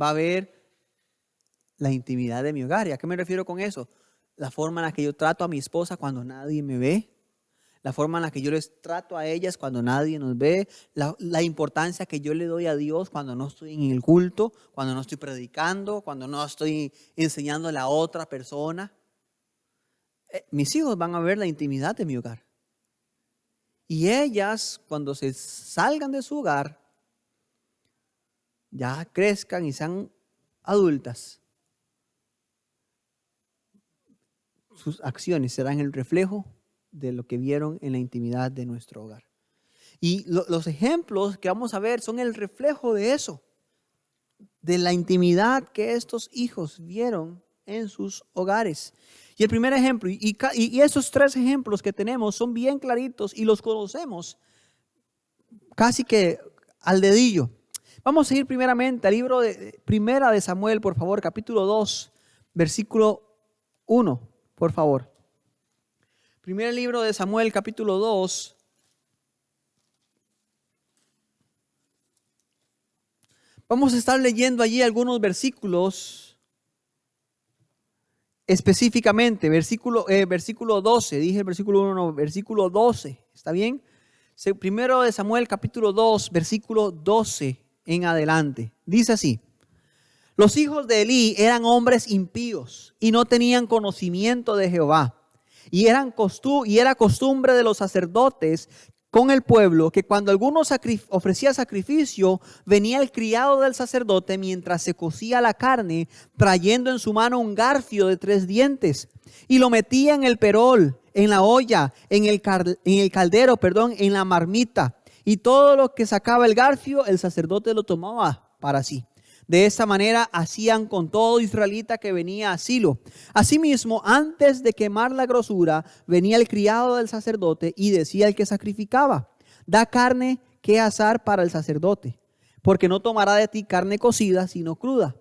va a ver la intimidad de mi hogar. ¿Y a qué me refiero con eso? La forma en la que yo trato a mi esposa cuando nadie me ve. La forma en la que yo les trato a ellas cuando nadie nos ve, la importancia que yo le doy a Dios cuando no estoy en el culto, cuando no estoy predicando, cuando no estoy enseñándole a otra persona. Mis hijos van a ver la intimidad de mi hogar. Y ellas, cuando se salgan de su hogar, ya crezcan y sean adultas, sus acciones serán el reflejo de lo que vieron en la intimidad de nuestro hogar. Y los ejemplos que vamos a ver son el reflejo de eso, de la intimidad que estos hijos vieron en sus hogares. Y el primer ejemplo, y esos 3 ejemplos que tenemos son bien claritos y los conocemos casi que al dedillo. Vamos a ir primeramente al libro de Primera de Samuel, por favor, capítulo 2, versículo 1, por favor. Primer libro de Samuel, capítulo 2. Vamos a estar leyendo allí algunos versículos, específicamente, versículo 12, dije el versículo 1, no, versículo 12, ¿está bien? Primero de Samuel, capítulo 2, versículo 12 en adelante. Dice así: los hijos de Elí eran hombres impíos y no tenían conocimiento de Jehová. Y era costumbre de los sacerdotes con el pueblo que cuando alguno ofrecía sacrificio, venía el criado del sacerdote mientras se cocía la carne, trayendo en su mano un garfio de 3 dientes, y lo metía en el perol, en la olla, en el caldero, en la marmita. Y todo lo que sacaba el garfio, el sacerdote lo tomaba para sí. De esta manera hacían con todo israelita que venía a Silo. Asimismo, antes de quemar la grosura, venía el criado del sacerdote y decía al que sacrificaba: da carne que asar para el sacerdote, porque no tomará de ti carne cocida, sino cruda.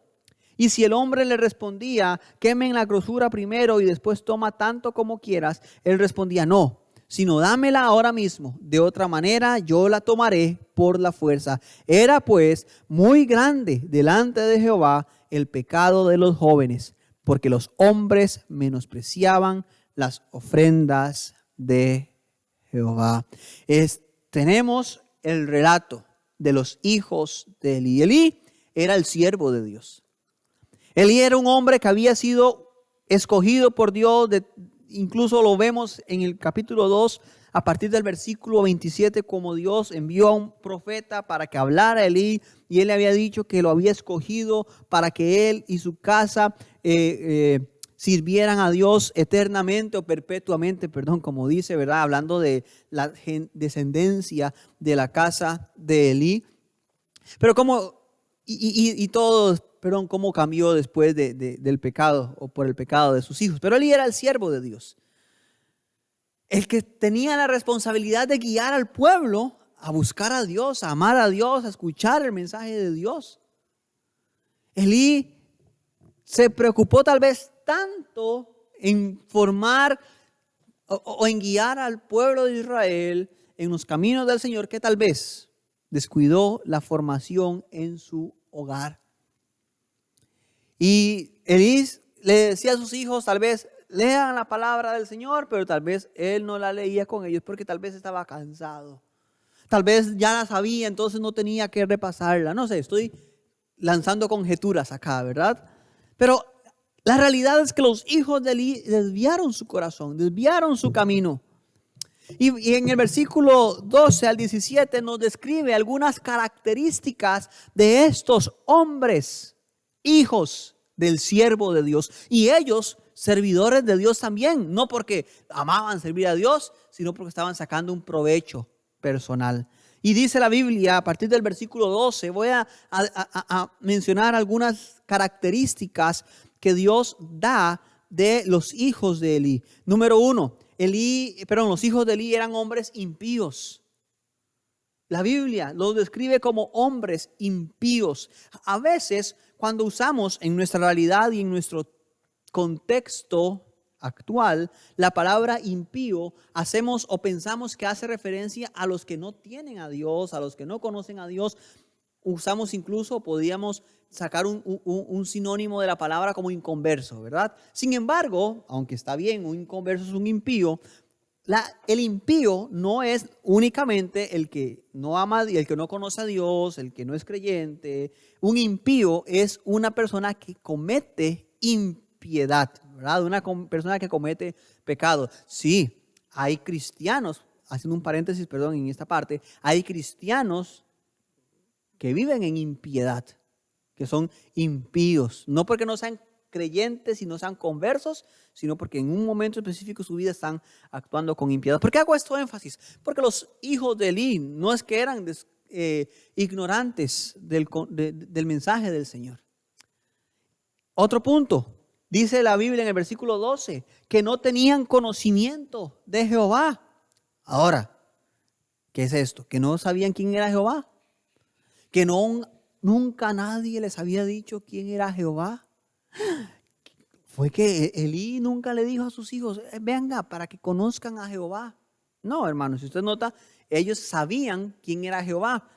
Y si el hombre le respondía: quemen la grosura primero y después toma tanto como quieras, él respondía: no, sino dámela ahora mismo, de otra manera yo la tomaré por la fuerza. Era pues muy grande delante de Jehová el pecado de los jóvenes, porque los hombres menospreciaban las ofrendas de Jehová. Tenemos el relato de los hijos de Elí. Elí era el siervo de Dios. Elí era un hombre que había sido escogido por Dios. Incluso lo vemos en el capítulo 2, a partir del versículo 27, como Dios envió a un profeta para que hablara a Elí, y él le había dicho que lo había escogido para que él y su casa sirvieran a Dios eternamente o perpetuamente, como dice, ¿verdad? Hablando de la descendencia de la casa de Elí. Pero cómo cambió después del pecado o por el pecado de sus hijos. Pero Elí era el siervo de Dios, el que tenía la responsabilidad de guiar al pueblo a buscar a Dios, a amar a Dios, a escuchar el mensaje de Dios. Elí se preocupó tal vez tanto en formar o en guiar al pueblo de Israel en los caminos del Señor, que tal vez descuidó la formación en su hogar. Y Elí le decía a sus hijos, tal vez lean la palabra del Señor, pero tal vez él no la leía con ellos porque tal vez estaba cansado. Tal vez ya la sabía, entonces no tenía que repasarla. No sé, estoy lanzando conjeturas acá, ¿verdad? Pero la realidad es que los hijos de Elí desviaron su corazón, desviaron su camino. Y en el versículo 12 al 17 nos describe algunas características de estos hombres, hijos del siervo de Dios. Y ellos, servidores de Dios también, no porque amaban servir a Dios, sino porque estaban sacando un provecho personal. Y dice la Biblia, a partir del versículo 12, voy a mencionar algunas características que Dios da de los hijos de Elí. Número 1, los hijos de Elí eran hombres impíos. La Biblia los describe como hombres impíos. A veces, cuando usamos en nuestra realidad y en nuestro contexto actual la palabra impío, hacemos o pensamos que hace referencia a los que no tienen a Dios, a los que no conocen a Dios. Usamos incluso, podríamos sacar un sinónimo de la palabra como inconverso, ¿verdad? Sin embargo, aunque está bien, un inconverso es un impío, el impío no es únicamente el que no ama, el que no conoce a Dios, el que no es creyente. Un impío es una persona que comete impiedad, ¿verdad? Una persona que comete pecado. Sí, hay cristianos, haciendo un paréntesis, en esta parte, hay cristianos que viven en impiedad, que son impíos, no porque no sean creyentes y no sean conversos, sino porque en un momento específico de su vida están actuando con impiedad. ¿Por qué hago esto énfasis? Porque los hijos de Elí no es que eran ignorantes del mensaje del Señor. Otro punto, dice la Biblia en el versículo 12, que no tenían conocimiento de Jehová. Ahora, ¿qué es esto? Que no sabían quién era Jehová. Que nunca nadie les había dicho quién era Jehová. Fue que Elí nunca le dijo a sus hijos, venga para que conozcan a Jehová. No, hermanos, si usted nota, ellos sabían quién era Jehová.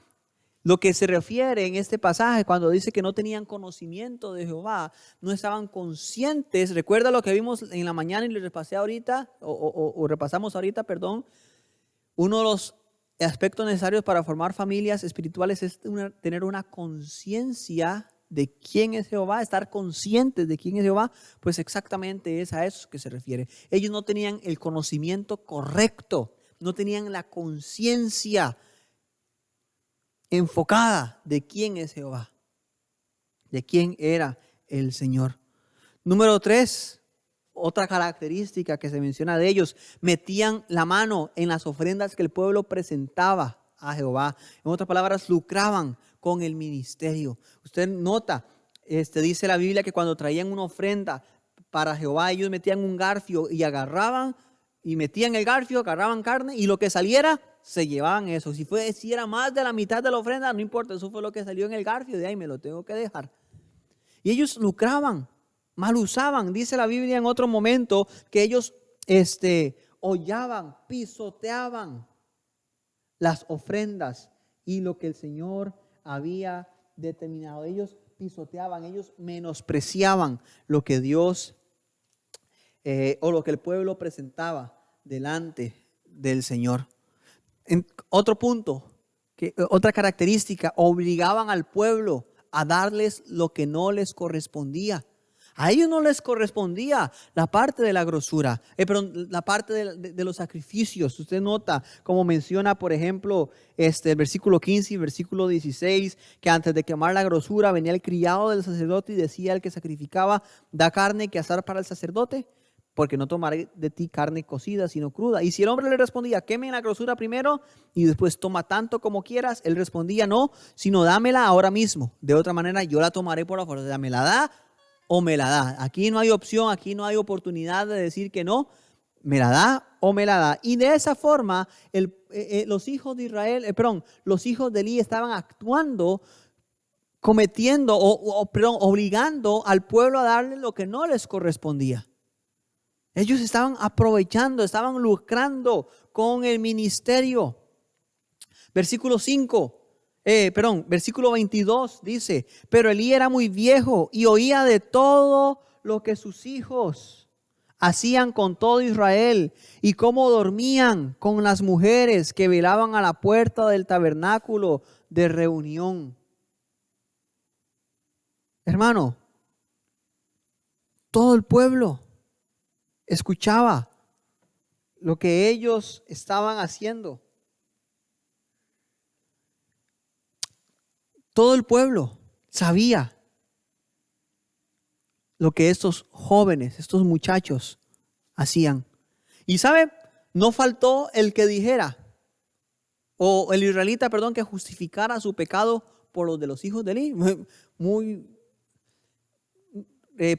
Lo que se refiere en este pasaje cuando dice que no tenían conocimiento de Jehová, no estaban conscientes. Recuerda lo que vimos en la mañana y lo repasé ahorita, o repasamos ahorita, perdón. Uno de los aspectos necesarios para formar familias espirituales es tener una conciencia de quién es Jehová, estar conscientes de quién es Jehová. Pues exactamente es a eso que se refiere. Ellos no tenían el conocimiento correcto, no tenían la conciencia enfocada de quién es Jehová, de quién era el Señor. Número 3, otra característica que se menciona de ellos, metían la mano en las ofrendas que el pueblo presentaba a Jehová. En otras palabras, lucraban con el ministerio. Usted nota, dice la Biblia que cuando traían una ofrenda para Jehová, ellos metían un garfio y agarraban y metían el garfio, agarraban carne y lo que saliera se llevaban eso. Si era más de la mitad de la ofrenda, no importa, eso fue lo que salió en el garfio, de ahí me lo tengo que dejar. Y ellos lucraban, mal usaban. Dice la Biblia en otro momento que ellos hollaban, pisoteaban las ofrendas y lo que el Señor había determinado. Ellos pisoteaban, ellos menospreciaban lo que Dios o lo que el pueblo presentaba delante del Señor. Otro punto, otra característica, obligaban al pueblo a darles lo que no les correspondía. A ellos no les correspondía la parte de la grosura, la parte de los sacrificios. Usted nota, como menciona, por ejemplo, el versículo 15 y versículo 16, que antes de quemar la grosura venía el criado del sacerdote y decía al que sacrificaba, da carne que asar para el sacerdote, porque no tomaré de ti carne cocida, sino cruda. Y si el hombre le respondía, queme la grosura primero y después toma tanto como quieras, él respondía, no, sino dámela ahora mismo. De otra manera, yo la tomaré por la fuerza. ¿Me la da o me la da? Aquí no hay opción, aquí no hay oportunidad de decir que no. Me la da o me la da. Y de esa forma, los hijos de Israel, los hijos de Elí estaban actuando, cometiendo, obligando al pueblo a darle lo que no les correspondía. Ellos estaban aprovechando, estaban lucrando con el ministerio. Versículo 22 dice, pero Elí era muy viejo y oía de todo lo que sus hijos hacían con todo Israel y cómo dormían con las mujeres que velaban a la puerta del tabernáculo de reunión. Hermano, todo el pueblo escuchaba lo que ellos estaban haciendo. Todo el pueblo sabía lo que estos jóvenes, estos muchachos hacían. Y sabe, no faltó el que dijera, o el israelita, que justificara su pecado por los de los hijos de Elí. Muy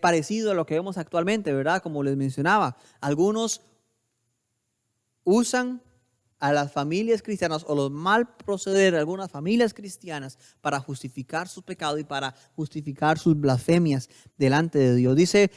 parecido a lo que vemos actualmente, ¿verdad? Como les mencionaba, algunos usan a las familias cristianas o los mal proceder de algunas familias cristianas para justificar sus pecados y para justificar sus blasfemias delante de Dios. Dice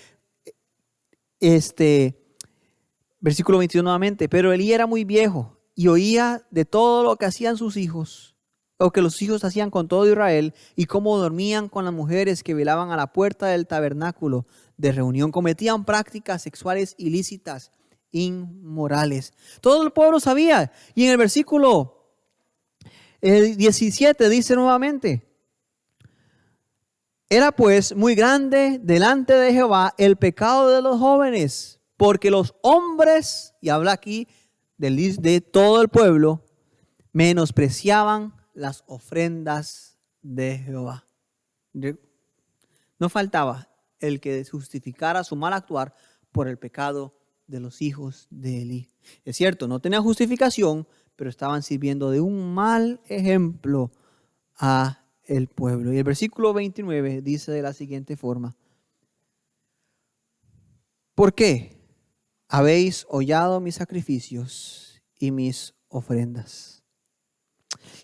versículo 21 nuevamente, pero Elí era muy viejo y oía de todo lo que hacían sus hijos, o que los hijos hacían con todo Israel, y cómo dormían con las mujeres que velaban a la puerta del tabernáculo de reunión. Cometían prácticas sexuales ilícitas, inmorales. Todo el pueblo sabía. Y en el versículo 17 dice nuevamente, era pues muy grande delante de Jehová el pecado de los jóvenes, porque los hombres, y habla aquí de todo el pueblo, menospreciaban las ofrendas de Jehová. No faltaba el que justificara su mal actuar por el pecado de los hijos de Elí. Es cierto, no tenía justificación, pero estaban sirviendo de un mal ejemplo a el pueblo. Y el versículo 29 dice de la siguiente forma: ¿por qué habéis hollado mis sacrificios y mis ofrendas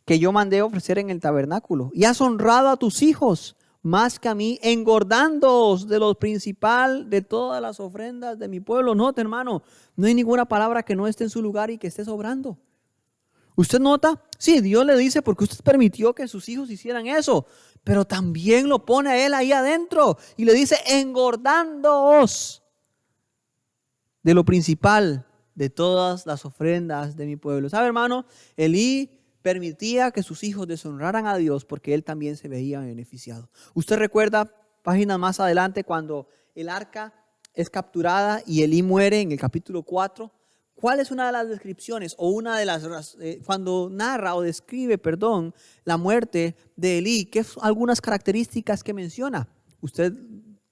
que yo mandé ofrecer en el tabernáculo? Y has honrado a tus hijos más que a mí, engordándoos de lo principal de todas las ofrendas de mi pueblo. Note, hermano, no hay ninguna palabra que no esté en su lugar y que esté sobrando. ¿Usted nota? Sí, Dios le dice porque usted permitió que sus hijos hicieran eso, pero también lo pone a él ahí adentro y le dice: engordándoos de lo principal de todas las ofrendas de mi pueblo. ¿Sabe, hermano? Elí permitía que sus hijos deshonraran a Dios porque él también se veía beneficiado. Usted recuerda páginas más adelante cuando el arca es capturada y Elí muere en el capítulo 4. ¿Cuál es una de las descripciones o una de las cuando narra o describe, la muerte de Elí? ¿Qué son algunas características que menciona? Usted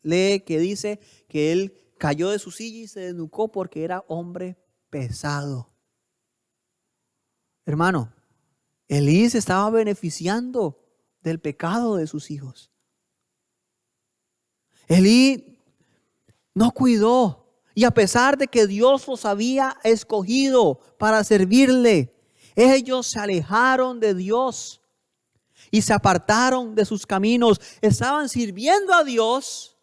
lee que dice que él cayó de su silla y se desnucó porque era hombre pesado. Hermano, Elí se estaba beneficiando del pecado de sus hijos. Elí no cuidó. Y a pesar de que Dios los había escogido para servirle, ellos se alejaron de Dios y se apartaron de sus caminos. Estaban sirviendo a Dios,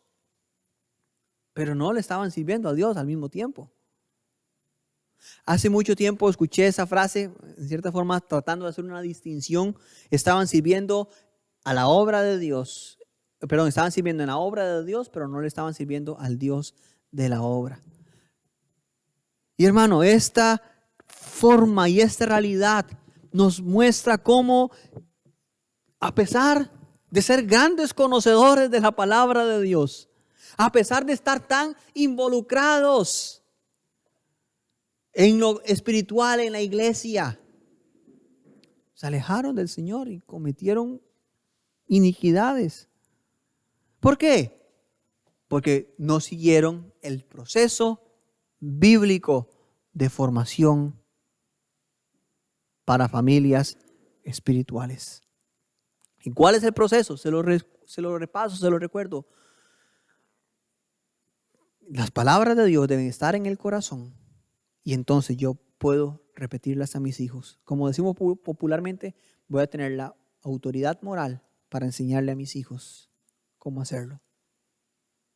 pero no le estaban sirviendo a Dios al mismo tiempo. Hace mucho tiempo escuché esa frase, en cierta forma tratando de hacer una distinción. Estaban sirviendo a la obra de Dios, estaban sirviendo en la obra de Dios, pero no le estaban sirviendo al Dios de la obra. Y hermano, esta forma y esta realidad nos muestra cómo, a pesar de ser grandes conocedores de la palabra de Dios, a pesar de estar tan involucrados en lo espiritual, en la iglesia, se alejaron del Señor y cometieron iniquidades. ¿Por qué? Porque no siguieron el proceso bíblico de formación para familias espirituales. ¿Y cuál es el proceso? Se lo repaso, se lo recuerdo. Las palabras de Dios deben estar en el corazón y entonces yo puedo repetirlas a mis hijos. Como decimos popularmente, voy a tener la autoridad moral para enseñarle a mis hijos cómo hacerlo.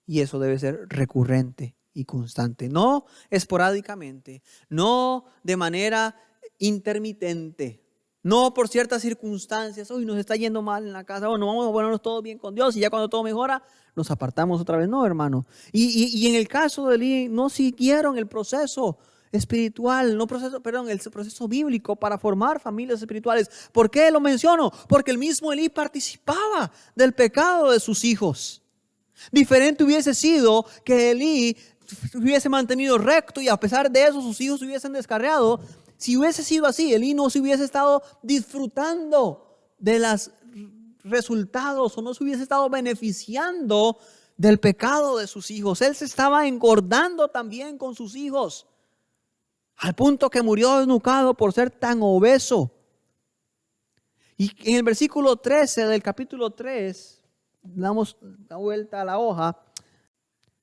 Y eso debe ser recurrente y constante, no esporádicamente, no de manera intermitente, no por ciertas circunstancias. Hoy nos está yendo mal en la casa, no vamos a ponernos todos bien con Dios y ya cuando todo mejora nos apartamos otra vez. No, hermano. Y en el caso de Elí no siguieron el proceso espiritual, el proceso bíblico para formar familias espirituales. ¿Por qué lo menciono? Porque el mismo Elí participaba del pecado de sus hijos. Diferente hubiese sido que Elí hubiese mantenido recto y a pesar de eso sus hijos hubiesen descarriado. Si hubiese sido así, Elí no se hubiese estado disfrutando de los resultados o no se hubiese estado beneficiando del pecado de sus hijos. Él se estaba engordando también con sus hijos, al punto que murió desnucado por ser tan obeso. Y en el versículo 13 del capítulo 3, damos la vuelta a la hoja,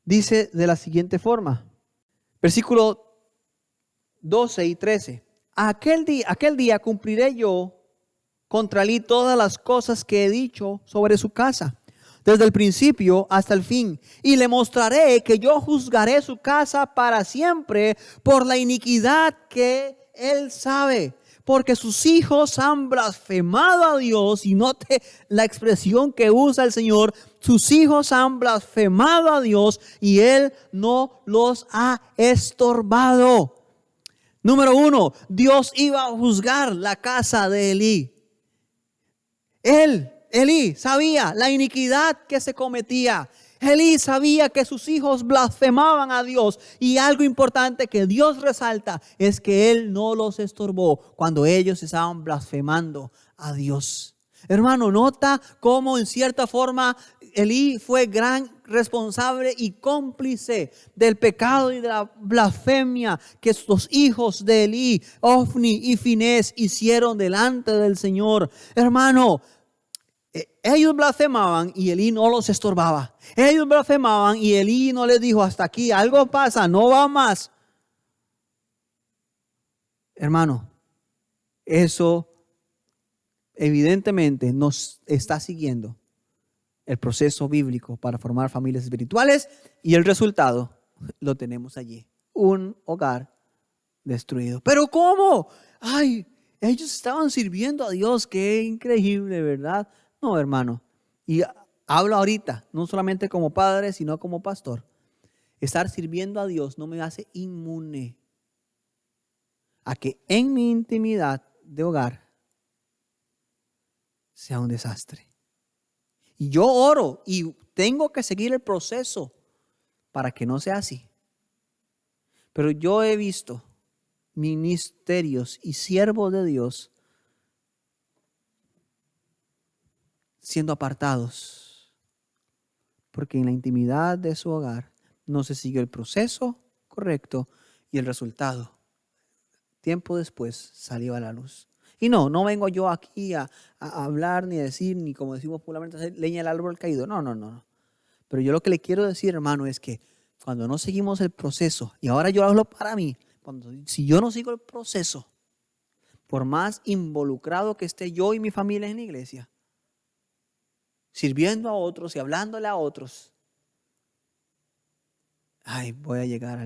dice de la siguiente forma, versículo 12 y 13. Aquel día cumpliré yo contra Elí todas las cosas que he dicho sobre su casa, desde el principio hasta el fin, y le mostraré que yo juzgaré su casa para siempre por la iniquidad que él sabe, porque sus hijos han blasfemado a Dios. Y note la expresión que usa el Señor: sus hijos han blasfemado a Dios y Él no los ha estorbado. Número 1, Dios iba a juzgar la casa de Elí. Elí sabía la iniquidad que se cometía. Elí sabía que sus hijos blasfemaban a Dios. Y algo importante que Dios resalta es que Él no los estorbó cuando ellos estaban blasfemando a Dios. Hermano, nota cómo en cierta forma Elí fue gran responsable y cómplice del pecado y de la blasfemia que los hijos de Elí, Ofni y Finés, hicieron delante del Señor. Hermano, ellos blasfemaban y Elí no los estorbaba. Ellos blasfemaban y Elí no les dijo: hasta aquí, algo pasa, no va más. Hermano, eso evidentemente nos está siguiendo el proceso bíblico para formar familias espirituales, y el resultado lo tenemos allí: un hogar destruido. ¿Pero cómo? Ay, ellos estaban sirviendo a Dios, qué increíble, ¿verdad? No, hermano, y hablo ahorita no solamente como padre, sino como pastor. Estar sirviendo a Dios no me hace inmune a que en mi intimidad de hogar sea un desastre. Y yo oro y tengo que seguir el proceso para que no sea así. Pero yo he visto ministerios y siervos de Dios siendo apartados porque en la intimidad de su hogar no se siguió el proceso correcto, y el resultado tiempo después salió a la luz. Y no vengo yo aquí a hablar ni a decir, ni como decimos popularmente, hacer leña del árbol caído. No. Pero yo lo que le quiero decir, hermano, es que cuando no seguimos el proceso, y ahora yo hablo para mí, si yo no sigo el proceso, por más involucrado que esté yo y mi familia en la iglesia, sirviendo a otros y hablándole a otros, voy a llegar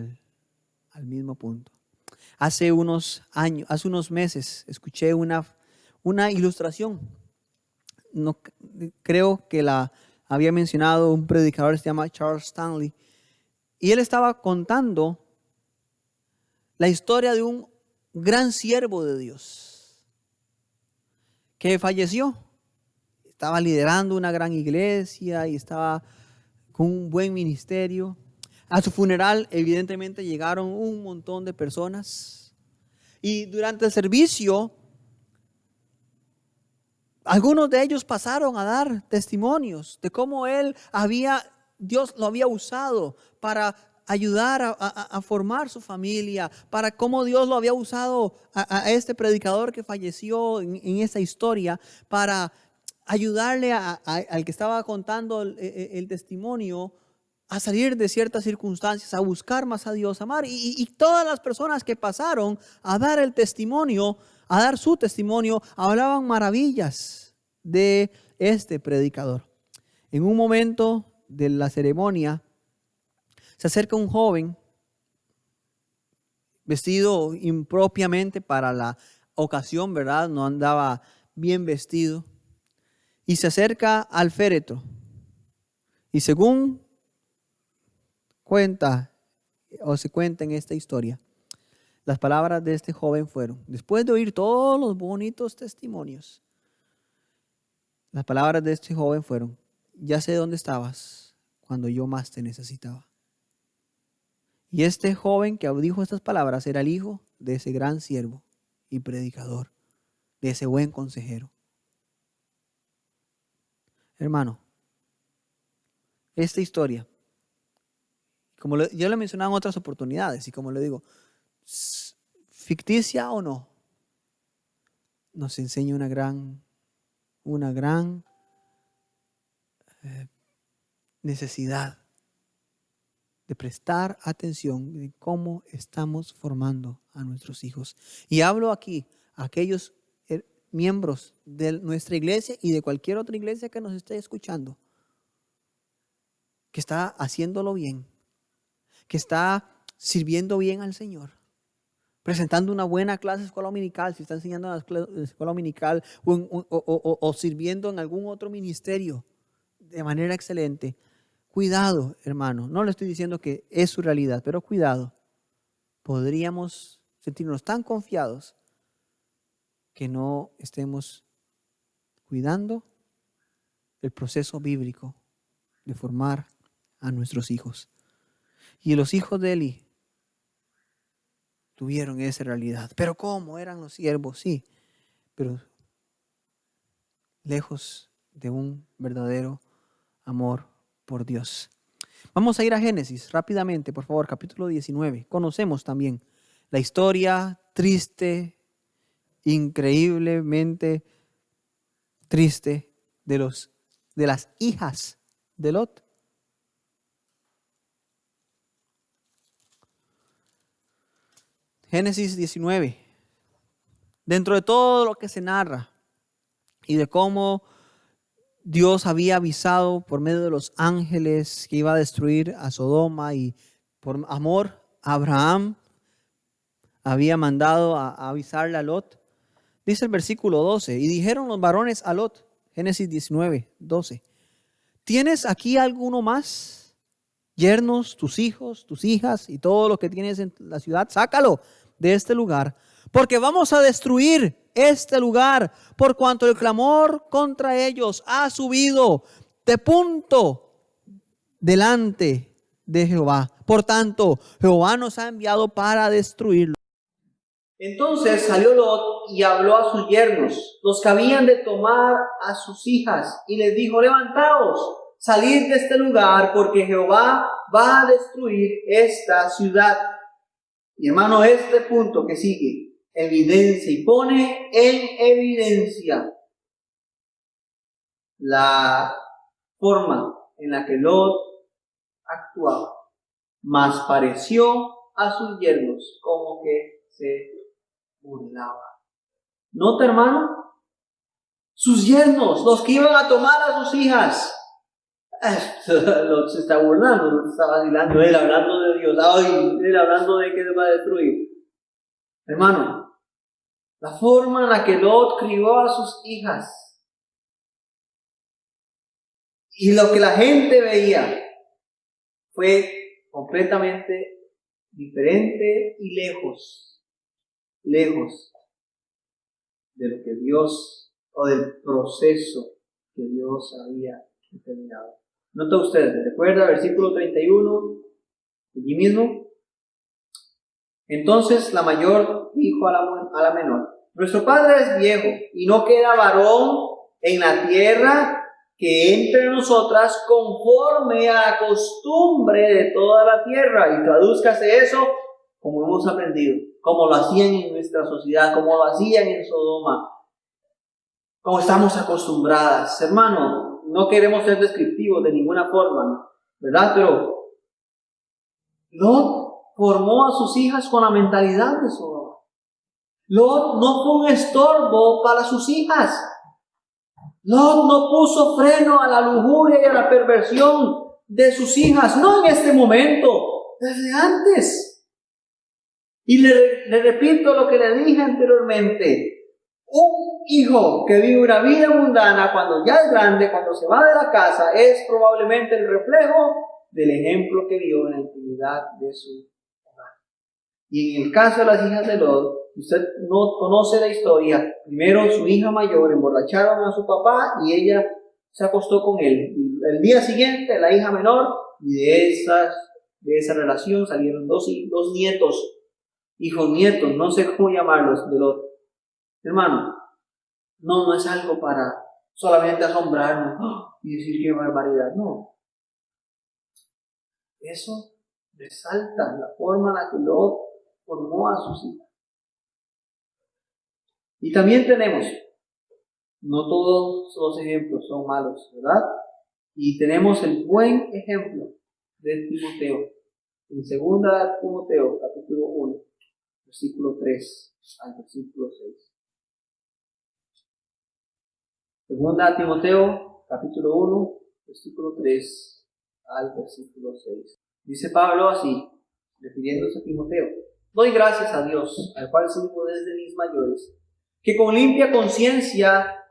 al mismo punto. Hace unos meses, escuché una ilustración. No, creo que la había mencionado un predicador que se llama Charles Stanley. Y él estaba contando la historia de un gran siervo de Dios que falleció. Estaba liderando una gran iglesia y estaba con un buen ministerio. A su funeral, evidentemente, llegaron un montón de personas. Y durante el servicio, algunos de ellos pasaron a dar testimonios de cómo Dios lo había usado para ayudar a formar su familia, para cómo Dios lo había usado a este predicador que falleció en esa historia para ayudarle al que estaba contando el testimonio a salir de ciertas circunstancias, a buscar más a Dios, a amar. Y todas las personas que pasaron a dar el testimonio, a dar su testimonio, hablaban maravillas de este predicador. En un momento de la ceremonia, se acerca un joven vestido impropiamente para la ocasión, ¿verdad? No andaba bien vestido. Y se acerca al féretro. Y según se cuenta en esta historia, las palabras de este joven fueron, después de oír todos los bonitos testimonios, las palabras de este joven fueron: ya sé dónde estabas cuando yo más te necesitaba. Y este joven que dijo estas palabras era el hijo de ese gran siervo y predicador, de ese buen consejero. Hermano, esta historia, como yo le mencionaba en otras oportunidades, y como le digo, ficticia o no, nos enseña una gran necesidad de prestar atención en cómo estamos formando a nuestros hijos. Y hablo aquí a aquellos miembros de nuestra iglesia y de cualquier otra iglesia que nos esté escuchando, que está haciéndolo bien, que está sirviendo bien al Señor, presentando una buena clase de escuela dominical, si está enseñando en la escuela dominical o sirviendo en algún otro ministerio de manera excelente. Cuidado, hermano, no le estoy diciendo que es su realidad, pero cuidado. Podríamos sentirnos tan confiados que no estemos cuidando el proceso bíblico de formar a nuestros hijos. Y los hijos de Elí tuvieron esa realidad. Pero ¿cómo? Eran los siervos, sí, pero lejos de un verdadero amor por Dios. Vamos a ir a Génesis rápidamente, por favor, capítulo 19. Conocemos también la historia triste, increíblemente triste de las hijas de Lot. Génesis 19. Dentro de todo lo que se narra y de cómo Dios había avisado por medio de los ángeles que iba a destruir a Sodoma, y por amor a Abraham había mandado a avisarle a Lot. Dice el versículo 12, y dijeron los varones a Lot, Génesis 19, 12, ¿tienes aquí alguno más? Yernos, tus hijos, tus hijas y todo lo que tienes en la ciudad, sácalo de este lugar, porque vamos a destruir este lugar, por cuanto el clamor contra ellos ha subido de punto delante de Jehová. Por tanto, Jehová nos ha enviado para destruirlo. Entonces salió Lot y habló a sus yernos, los que habían de tomar a sus hijas, y les dijo: levantaos, salid de este lugar, porque Jehová va a destruir esta ciudad. Y hermano, este punto que sigue evidencia y pone en evidencia la forma en la que Lot actuaba. Mas pareció a sus yernos como que se burlaba. ¿Nota, hermano? Sus yernos, los que iban a tomar a sus hijas. Lot se está burlando, Lot está vacilando, él hablando de Dios, él hablando de que se va a destruir. Hermano, la forma en la que Lot crió a sus hijas y lo que la gente veía fue completamente diferente y lejos de lo que Dios, o del proceso que Dios había determinado. Nota usted, recuerda versículo 31, allí mismo. Entonces la mayor dijo a la menor: nuestro padre es viejo y no queda varón en la tierra que entre nosotras conforme a la costumbre de toda la tierra. Y tradúzcase eso como hemos aprendido, como lo hacían en nuestra sociedad, como lo hacían en Sodoma, como estamos acostumbradas. Hermano, no queremos ser descriptivos de ninguna forma, ¿verdad? Pero Lot formó a sus hijas con la mentalidad de Sodoma. Lot no fue un estorbo para sus hijas. Lot no puso freno a la lujuria y a la perversión de sus hijas, no en este momento, desde antes. Y le repito lo que le dije anteriormente: un hijo que vive una vida mundana, cuando ya es grande, cuando se va de la casa, es probablemente el reflejo del ejemplo que vio en la intimidad de su hogar. Y en el caso de las hijas de Lot, usted no conoce la historia. Primero, su hija mayor emborracharon a su papá y ella se acostó con él. Y el día siguiente, la hija menor, y de esa relación salieron dos nietos, hijos nietos, no sé cómo llamarlos, de Lot. Hermano, no es algo para solamente asombrarnos y decir qué barbaridad. No. Eso resalta la forma en la que Lot formó a sus hijas. Y también tenemos, no todos los ejemplos son malos, ¿verdad? Y tenemos el buen ejemplo de Timoteo. En 2 Timoteo, capítulo 1, versículo 3 al versículo 6. 2 Timoteo, capítulo 1, versículo 3 al versículo 6. Dice Pablo así, refiriéndose a Timoteo: doy gracias a Dios, al cual sirvo desde mis mayores, que con limpia conciencia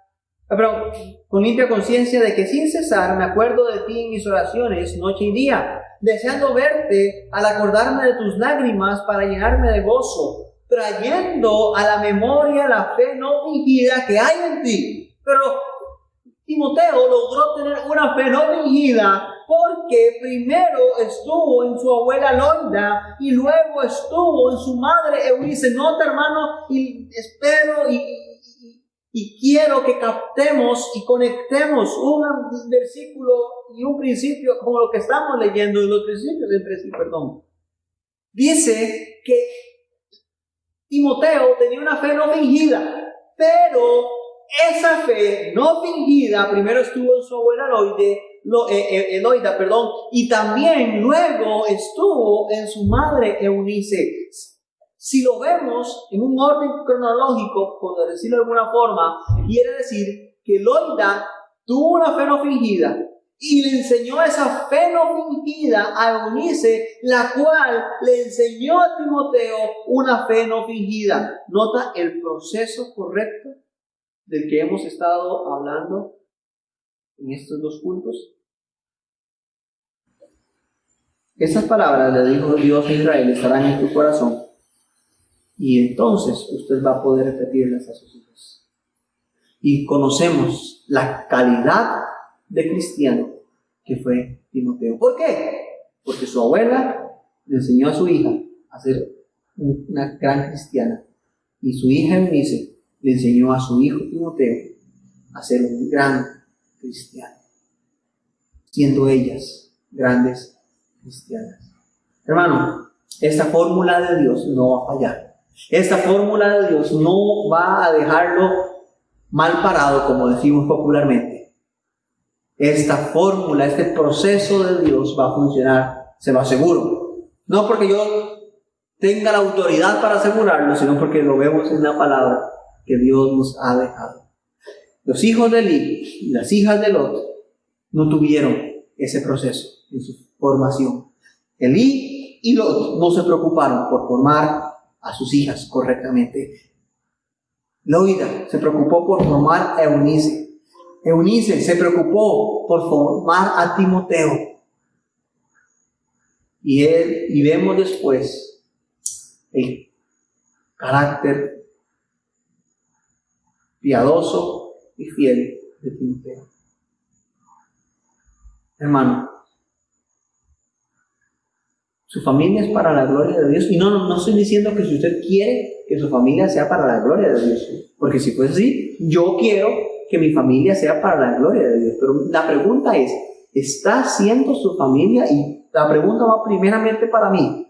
de que sin cesar me acuerdo de ti en mis oraciones noche y día, deseando verte al acordarme de tus lágrimas para llenarme de gozo, trayendo a la memoria la fe no fingida que hay en ti. Pero Timoteo logró tener una fe no fingida porque primero estuvo en su abuela Loida y luego estuvo en su madre Eunice. Nota, hermano, y espero y Y quiero que captemos y conectemos un versículo y un principio como lo que estamos leyendo en los principios entre sí, perdón. Dice que Timoteo tenía una fe no fingida, pero esa fe no fingida primero estuvo en su abuela Eloida, y también luego estuvo en su madre Eunice. Si lo vemos en un orden cronológico, por decirlo de alguna forma, quiere decir que Eloida tuvo una fe no fingida y le enseñó esa fe no fingida a Eunice, la cual le enseñó a Timoteo una fe no fingida. Nota el proceso correcto del que hemos estado hablando en estos dos puntos. Estas palabras le dijo Dios a Israel, estarán en tu corazón, y entonces usted va a poder repetirlas a sus hijos. Y conocemos la calidad de cristiano que fue Timoteo. ¿Por qué? Porque su abuela le enseñó a su hija a ser una gran cristiana, y su hija Eunice le enseñó a su hijo Timoteo a ser un gran cristiano, siendo ellas grandes cristianas. Hermano, esta fórmula de Dios no va a fallar. Esta fórmula de Dios no va a dejarlo mal parado, como decimos popularmente. Esta fórmula, este proceso de Dios va a funcionar, se lo aseguro. No porque yo tenga la autoridad para asegurarlo, sino porque lo vemos en la palabra que Dios nos ha dejado. Los hijos de Eli y las hijas de Lot no tuvieron ese proceso en su formación. Eli y Lot no se preocuparon por formar a sus hijas correctamente. Loida se preocupó por formar a Eunice. Eunice se preocupó por formar a Timoteo. Y vemos después el carácter piadoso y fiel de Timoteo. Hermano, su familia es para la gloria de Dios. Y no estoy diciendo que si usted quiere que su familia sea para la gloria de Dios, porque si fuese así, yo quiero que mi familia sea para la gloria de Dios. Pero la pregunta es, ¿está siendo su familia? Y la pregunta va primeramente para mí.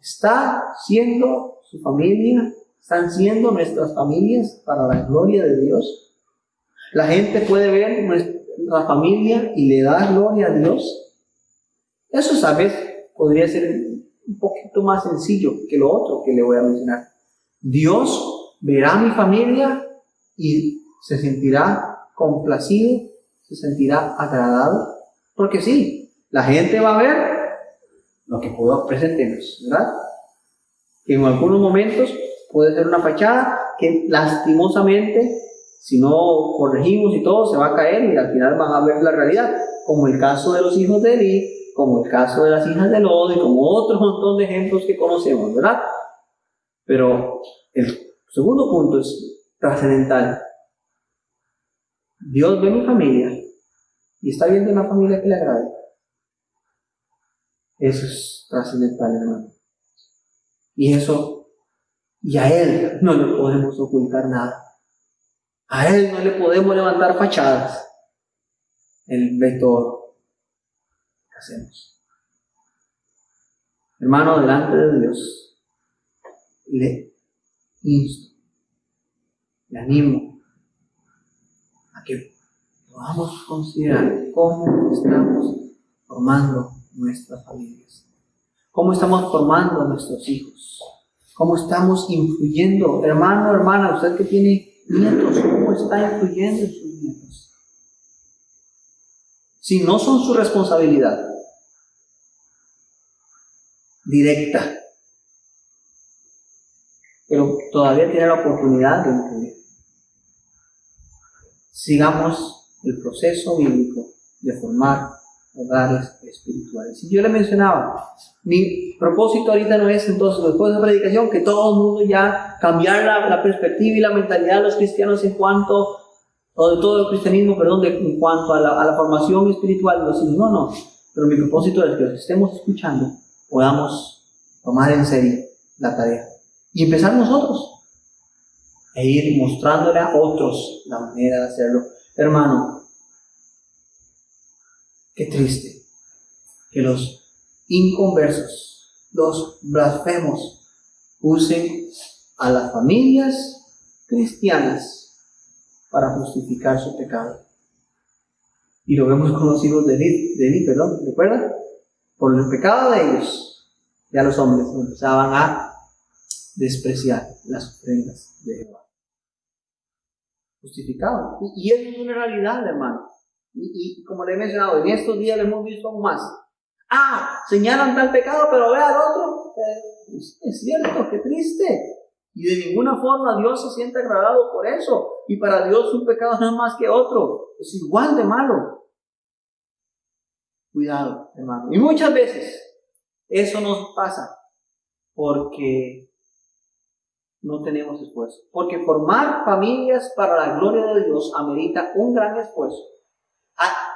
¿Está siendo su familia? ¿Están siendo nuestras familias para la gloria de Dios? La gente puede ver nuestra familia y le da gloria a Dios. Eso, ¿sabes? Podría ser un poquito más sencillo que lo otro que le voy a mencionar. Dios verá a mi familia y se sentirá complacido, se sentirá agradado. Porque sí, la gente va a ver lo que puedo presentarnos, ¿verdad? Que en algunos momentos puede ser una fachada que lastimosamente, si no corregimos y todo, se va a caer y al final van a ver la realidad, como el caso de los hijos de Eli, como el caso de las hijas de Lot y como otro montón de ejemplos que conocemos, ¿verdad? Pero el segundo punto es trascendental. Dios ve mi familia y está viendo una familia que le agrade. Eso es trascendental, hermano. Y a Él no le podemos ocultar nada. A Él no le podemos levantar fachadas. Él ve todo que hacemos. Hermano, delante de Dios, le insto, le animo a que podamos considerar cómo estamos formando nuestras familias, cómo estamos formando a nuestros hijos, cómo estamos influyendo. Hermano, hermana, usted que tiene nietos, ¿cómo está influyendo en sus nietos? Si no son su responsabilidad directa, pero todavía tiene la oportunidad de influir, sigamos el proceso bíblico de formar hogares espirituales. Y yo le mencionaba, mi propósito ahorita no es entonces, después de la predicación, que todo el mundo ya cambiar la perspectiva y la mentalidad de los cristianos en cuanto, o de todo el cristianismo, en cuanto a la formación espiritual de los hijos. No. Pero mi propósito es que los que estemos escuchando podamos tomar en serio la tarea y empezar nosotros. e ir mostrándole a otros la manera de hacerlo. Hermano, qué triste que los inconversos, los blasfemos, usen a las familias cristianas para justificar su pecado. Y lo vemos con los hijos de Eli, ¿recuerdan? Por el pecado de ellos, ya los hombres empezaban a despreciar las ofrendas de Jehová. Justificado. Y eso es una realidad, hermano. Y como le he mencionado, en estos días lo hemos visto aún más. Señalan tal pecado, pero ve al otro. Es cierto, qué triste. Y de ninguna forma Dios se siente agradado por eso. Y para Dios un pecado no es más que otro. Es igual de malo. Cuidado, hermano. Y muchas veces eso nos pasa porque no tenemos esfuerzo. Porque formar familias para la gloria de Dios amerita un gran esfuerzo.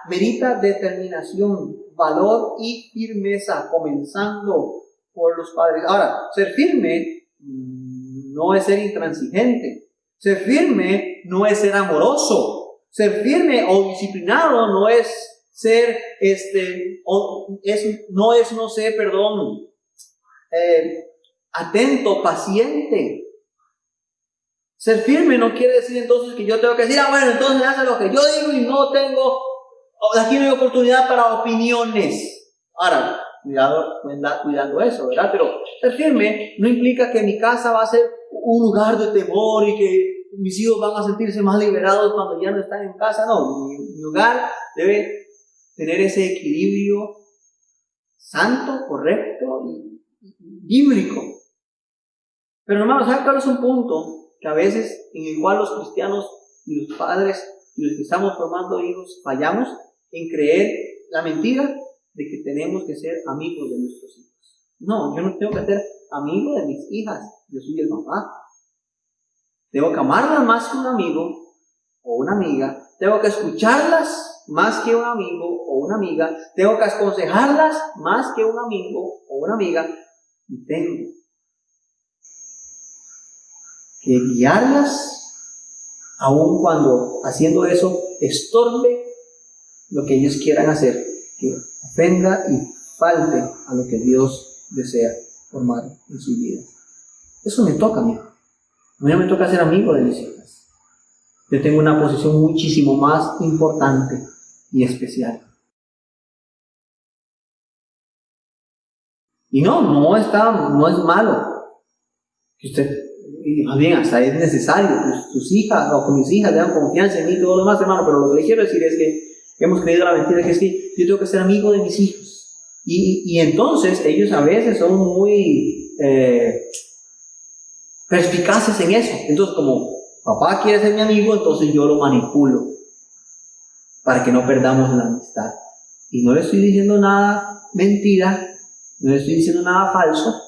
Amerita determinación, valor y firmeza, comenzando por los padres. Ahora, ser firme no es ser intransigente. Ser firme no es ser amoroso. Ser firme o disciplinado no es ser, atento, paciente. Ser firme no quiere decir entonces que yo tengo que decir, bueno, entonces hace lo que yo digo y no tengo, aquí no hay oportunidad para opiniones. Ahora, cuidando eso, ¿verdad? Pero ser firme no implica que mi casa va a ser un lugar de temor y que mis hijos van a sentirse más liberados cuando ya no están en casa. No, mi hogar debe tener ese equilibrio santo, correcto y bíblico. Pero hermanos, ¿saben cuál es un punto que a veces en el cual los cristianos y los padres y los que estamos formando hijos fallamos? En creer la mentira de que tenemos que ser amigos de nuestros hijos. No, yo no tengo que ser amigo de mis hijas, yo soy el papá. Tengo que amarlas más que un amigo o una amiga, tengo que escucharlas más que un amigo o una amiga, tengo que aconsejarlas más que un amigo o una amiga, y tengo que guiarlas aun cuando haciendo eso estorbe lo que ellos quieran hacer, que ofenda y falte a lo que Dios desea formar en su vida. Eso me toca a mí. A mí no me toca ser amigo de mis hijas. Yo tengo una posición muchísimo más importante y especial. Y no es malo que usted, y más bien hasta es necesario que sus hijas o que mis hijas tengan confianza en mí y todo lo demás, hermano, pero lo que le quiero decir es que hemos creído la mentira que es que yo tengo que ser amigo de mis hijos. Y entonces ellos a veces son muy perspicaces en eso. Entonces, como papá quiere ser mi amigo, entonces yo lo manipulo para que no perdamos la amistad. Y no le estoy diciendo nada mentira, no le estoy diciendo nada falso.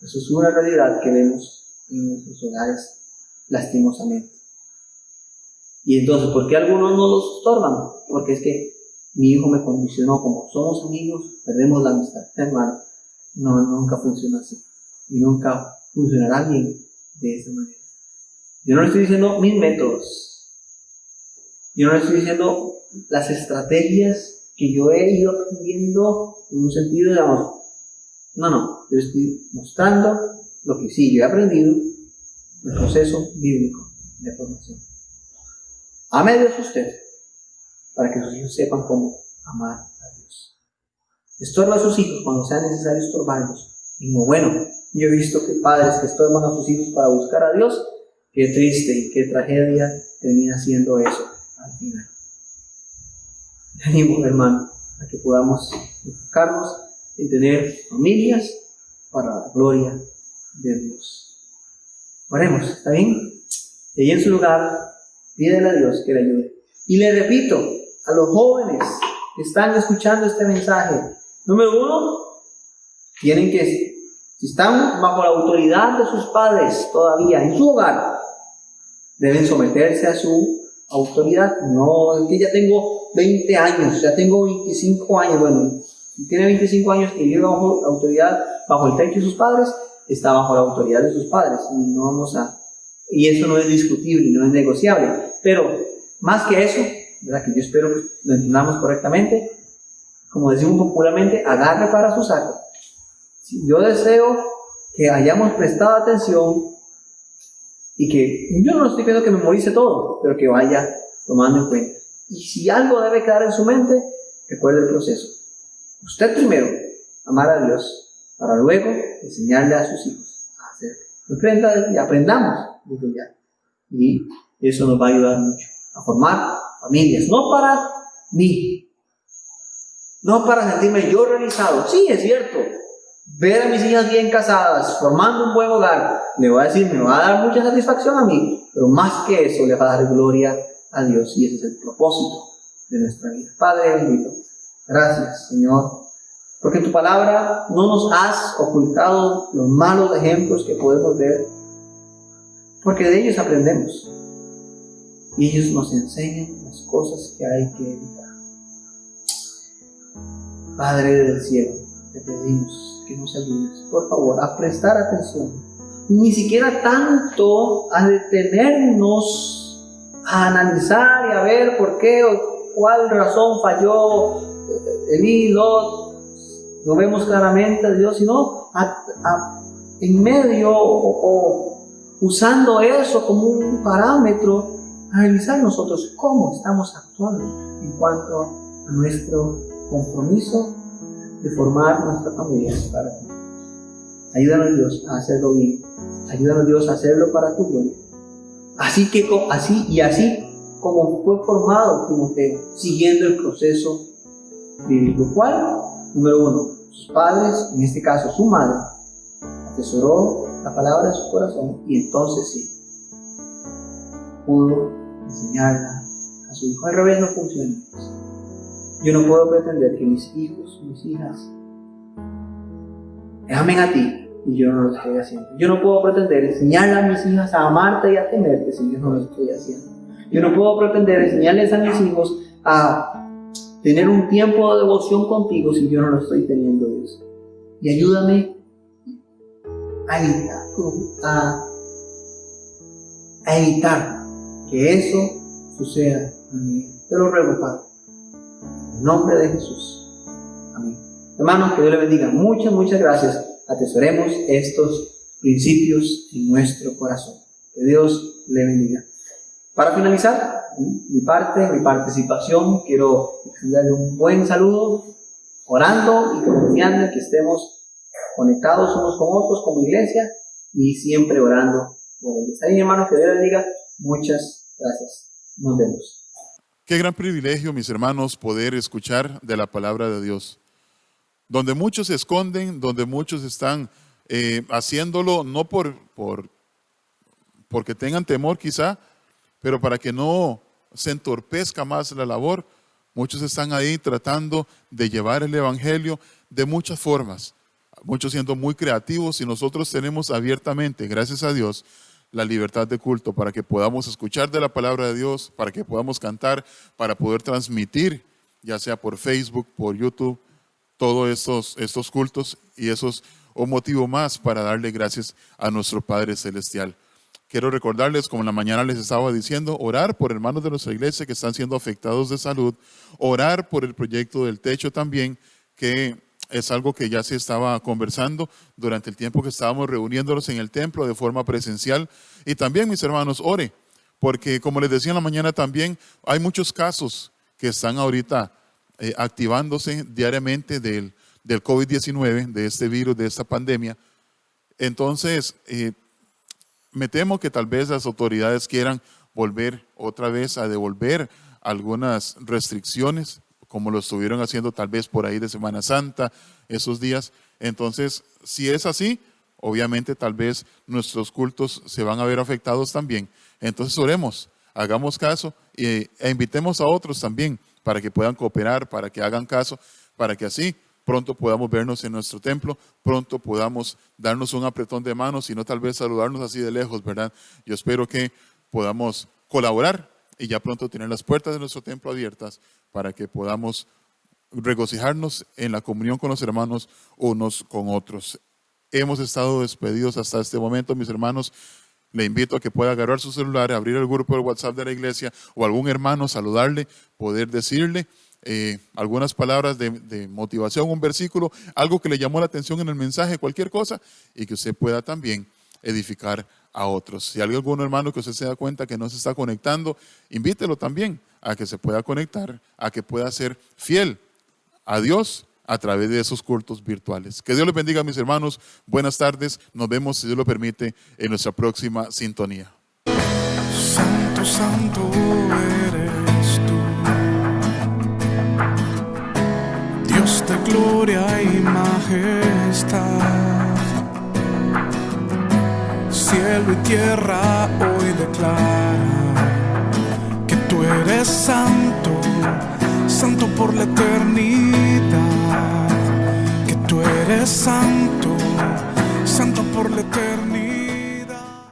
Eso es una realidad que vemos en nuestros hogares, lastimosamente. Y entonces, ¿por qué algunos no los estorban? Porque es que mi hijo me condicionó, como somos amigos, perdemos la amistad. Hermano, no, nunca funciona así. Y nunca funcionará bien de esa manera. Yo no le estoy diciendo mis métodos. Yo no le estoy diciendo las estrategias que yo he ido aprendiendo en un sentido, digamos, no. Yo estoy mostrando lo que sí yo he aprendido, el proceso bíblico de formación. Ame a Dios usted, para que sus hijos sepan cómo amar a Dios. Estorba a sus hijos cuando sea necesario estorbarlos. Y no, bueno, yo he visto que padres que estorban a sus hijos para buscar a Dios, qué triste y qué tragedia termina siendo eso al final. Ánimo, hermano, a que podamos enfocarnos en tener familias para la gloria de Dios. Oremos, ¿está bien? Y ahí en su lugar, pídele a Dios que le ayude. Y le repito, a los jóvenes que están escuchando este mensaje, número 1, tienen que, si están bajo la autoridad de sus padres todavía en su hogar, deben someterse a su autoridad. No, es que ya tengo 20 años, ya tengo 25 años, bueno, si tiene 25 años y vive bajo la autoridad, bajo el techo de sus padres, está bajo la autoridad de sus padres, y no vamos a Y eso no es discutible, no es negociable. Pero más que eso, ¿verdad? Que yo espero que lo entendamos correctamente, como decimos popularmente, agarre para su saco. Si yo deseo que hayamos prestado atención y que yo no estoy pidiendo que memorice todo, pero que vaya tomando en cuenta. Y si algo debe quedar en su mente, recuerde el proceso. Usted primero, amar a Dios, para luego enseñarle a sus hijos a hacerlo. Y aprendamos desde ya. Y eso nos va a ayudar mucho a formar familias, no para mí, no para sentirme yo realizado. Sí, es cierto, ver a mis hijas bien casadas, formando un buen hogar, le voy a decir, me va a dar mucha satisfacción a mí, pero más que eso le va a dar gloria a Dios, y ese es el propósito de nuestra vida. Padre bendito, gracias, Señor, porque en tu palabra no nos has ocultado los malos ejemplos que podemos ver, porque de ellos aprendemos y ellos nos enseñan las cosas que hay que evitar. Padre del cielo, te pedimos que nos ayudes, por favor, a prestar atención, ni siquiera tanto a detenernos a analizar y a ver por qué o cuál razón falló Elí, Lot. Lo vemos claramente a Dios, sino en medio o usando eso como un parámetro, analizar nosotros cómo estamos actuando en cuanto a nuestro compromiso de formar nuestra familia para ti. Ayúdanos, Dios, a hacerlo bien. Ayúdanos, Dios, a hacerlo para tu gloria. Así como fue formado Timoteo, siguiendo el proceso bíblico. ¿Cuál? Número 1, sus padres, en este caso su madre, atesoró la palabra de su corazón y entonces sí, pudo enseñarla a su hijo. Al revés no funciona. Yo no puedo pretender que mis hijos, mis hijas, te amen a ti y yo no lo estoy haciendo. Yo no puedo pretender enseñarle a mis hijas a amarte y a temerte si yo no lo estoy haciendo. Yo no puedo pretender enseñarles a mis hijos a tener un tiempo de devoción contigo si yo no lo estoy teniendo, Dios. Y ayúdame a evitar que eso suceda en mí. Te lo ruego, Padre. En el nombre de Jesús. Amén. Hermanos, que Dios le bendiga. Muchas gracias. Atesoremos estos principios en nuestro corazón. Que Dios le bendiga. Para finalizar mi participación, quiero darle un buen saludo, orando y confiando en que estemos conectados unos con otros como iglesia y siempre orando por ellos. Ahí, hermanos, que Dios les bendiga. Muchas gracias. Nos vemos. Qué gran privilegio, mis hermanos, poder escuchar de la palabra de Dios. Donde muchos se esconden, donde muchos están haciéndolo no porque tengan temor quizá, pero para que no se entorpezca más la labor, muchos están ahí tratando de llevar el evangelio de muchas formas, muchos siendo muy creativos, y nosotros tenemos abiertamente, gracias a Dios, la libertad de culto para que podamos escuchar de la palabra de Dios, para que podamos cantar, para poder transmitir, ya sea por Facebook, por YouTube, todos estos cultos, y eso es un motivo más para darle gracias a nuestro Padre Celestial. Quiero recordarles, como en la mañana les estaba diciendo, orar por hermanos de nuestra iglesia que están siendo afectados de salud, orar por el proyecto del techo también, que es algo que ya se estaba conversando durante el tiempo que estábamos reuniéndonos en el templo de forma presencial. Y también, mis hermanos, ore, porque como les decía en la mañana también, hay muchos casos que están ahorita activándose diariamente del COVID-19, de este virus, de esta pandemia. Entonces, me temo que tal vez las autoridades quieran volver otra vez a devolver algunas restricciones, como lo estuvieron haciendo tal vez por ahí de Semana Santa, esos días. Entonces, si es así, obviamente tal vez nuestros cultos se van a ver afectados también. Entonces oremos, hagamos caso e invitemos a otros también para que puedan cooperar, para que hagan caso, para que así pronto podamos vernos en nuestro templo, pronto podamos darnos un apretón de manos y no tal vez saludarnos así de lejos, ¿verdad? Yo espero que podamos colaborar y ya pronto tener las puertas de nuestro templo abiertas para que podamos regocijarnos en la comunión con los hermanos unos con otros. Hemos estado despedidos hasta este momento, mis hermanos. le invito a que pueda agarrar su celular, abrir el grupo de WhatsApp de la iglesia o algún hermano, saludarle, poder decirle algunas palabras de motivación, un versículo, algo que le llamó la atención en el mensaje, cualquier cosa, y que usted pueda también edificar a otros. Si hay algún hermano que usted se da cuenta que no se está conectando, invítelo también a que se pueda conectar, a que pueda ser fiel a Dios a través de esos cultos virtuales. Que Dios les bendiga, mis hermanos. Buenas tardes. Nos vemos, si Dios lo permite, en nuestra próxima sintonía. Santo, santo eres tú, Dios de gloria y majestad. Cielo y tierra hoy declaran que tú eres santo, santo por la eternidad. Que tú eres santo, santo por la eternidad.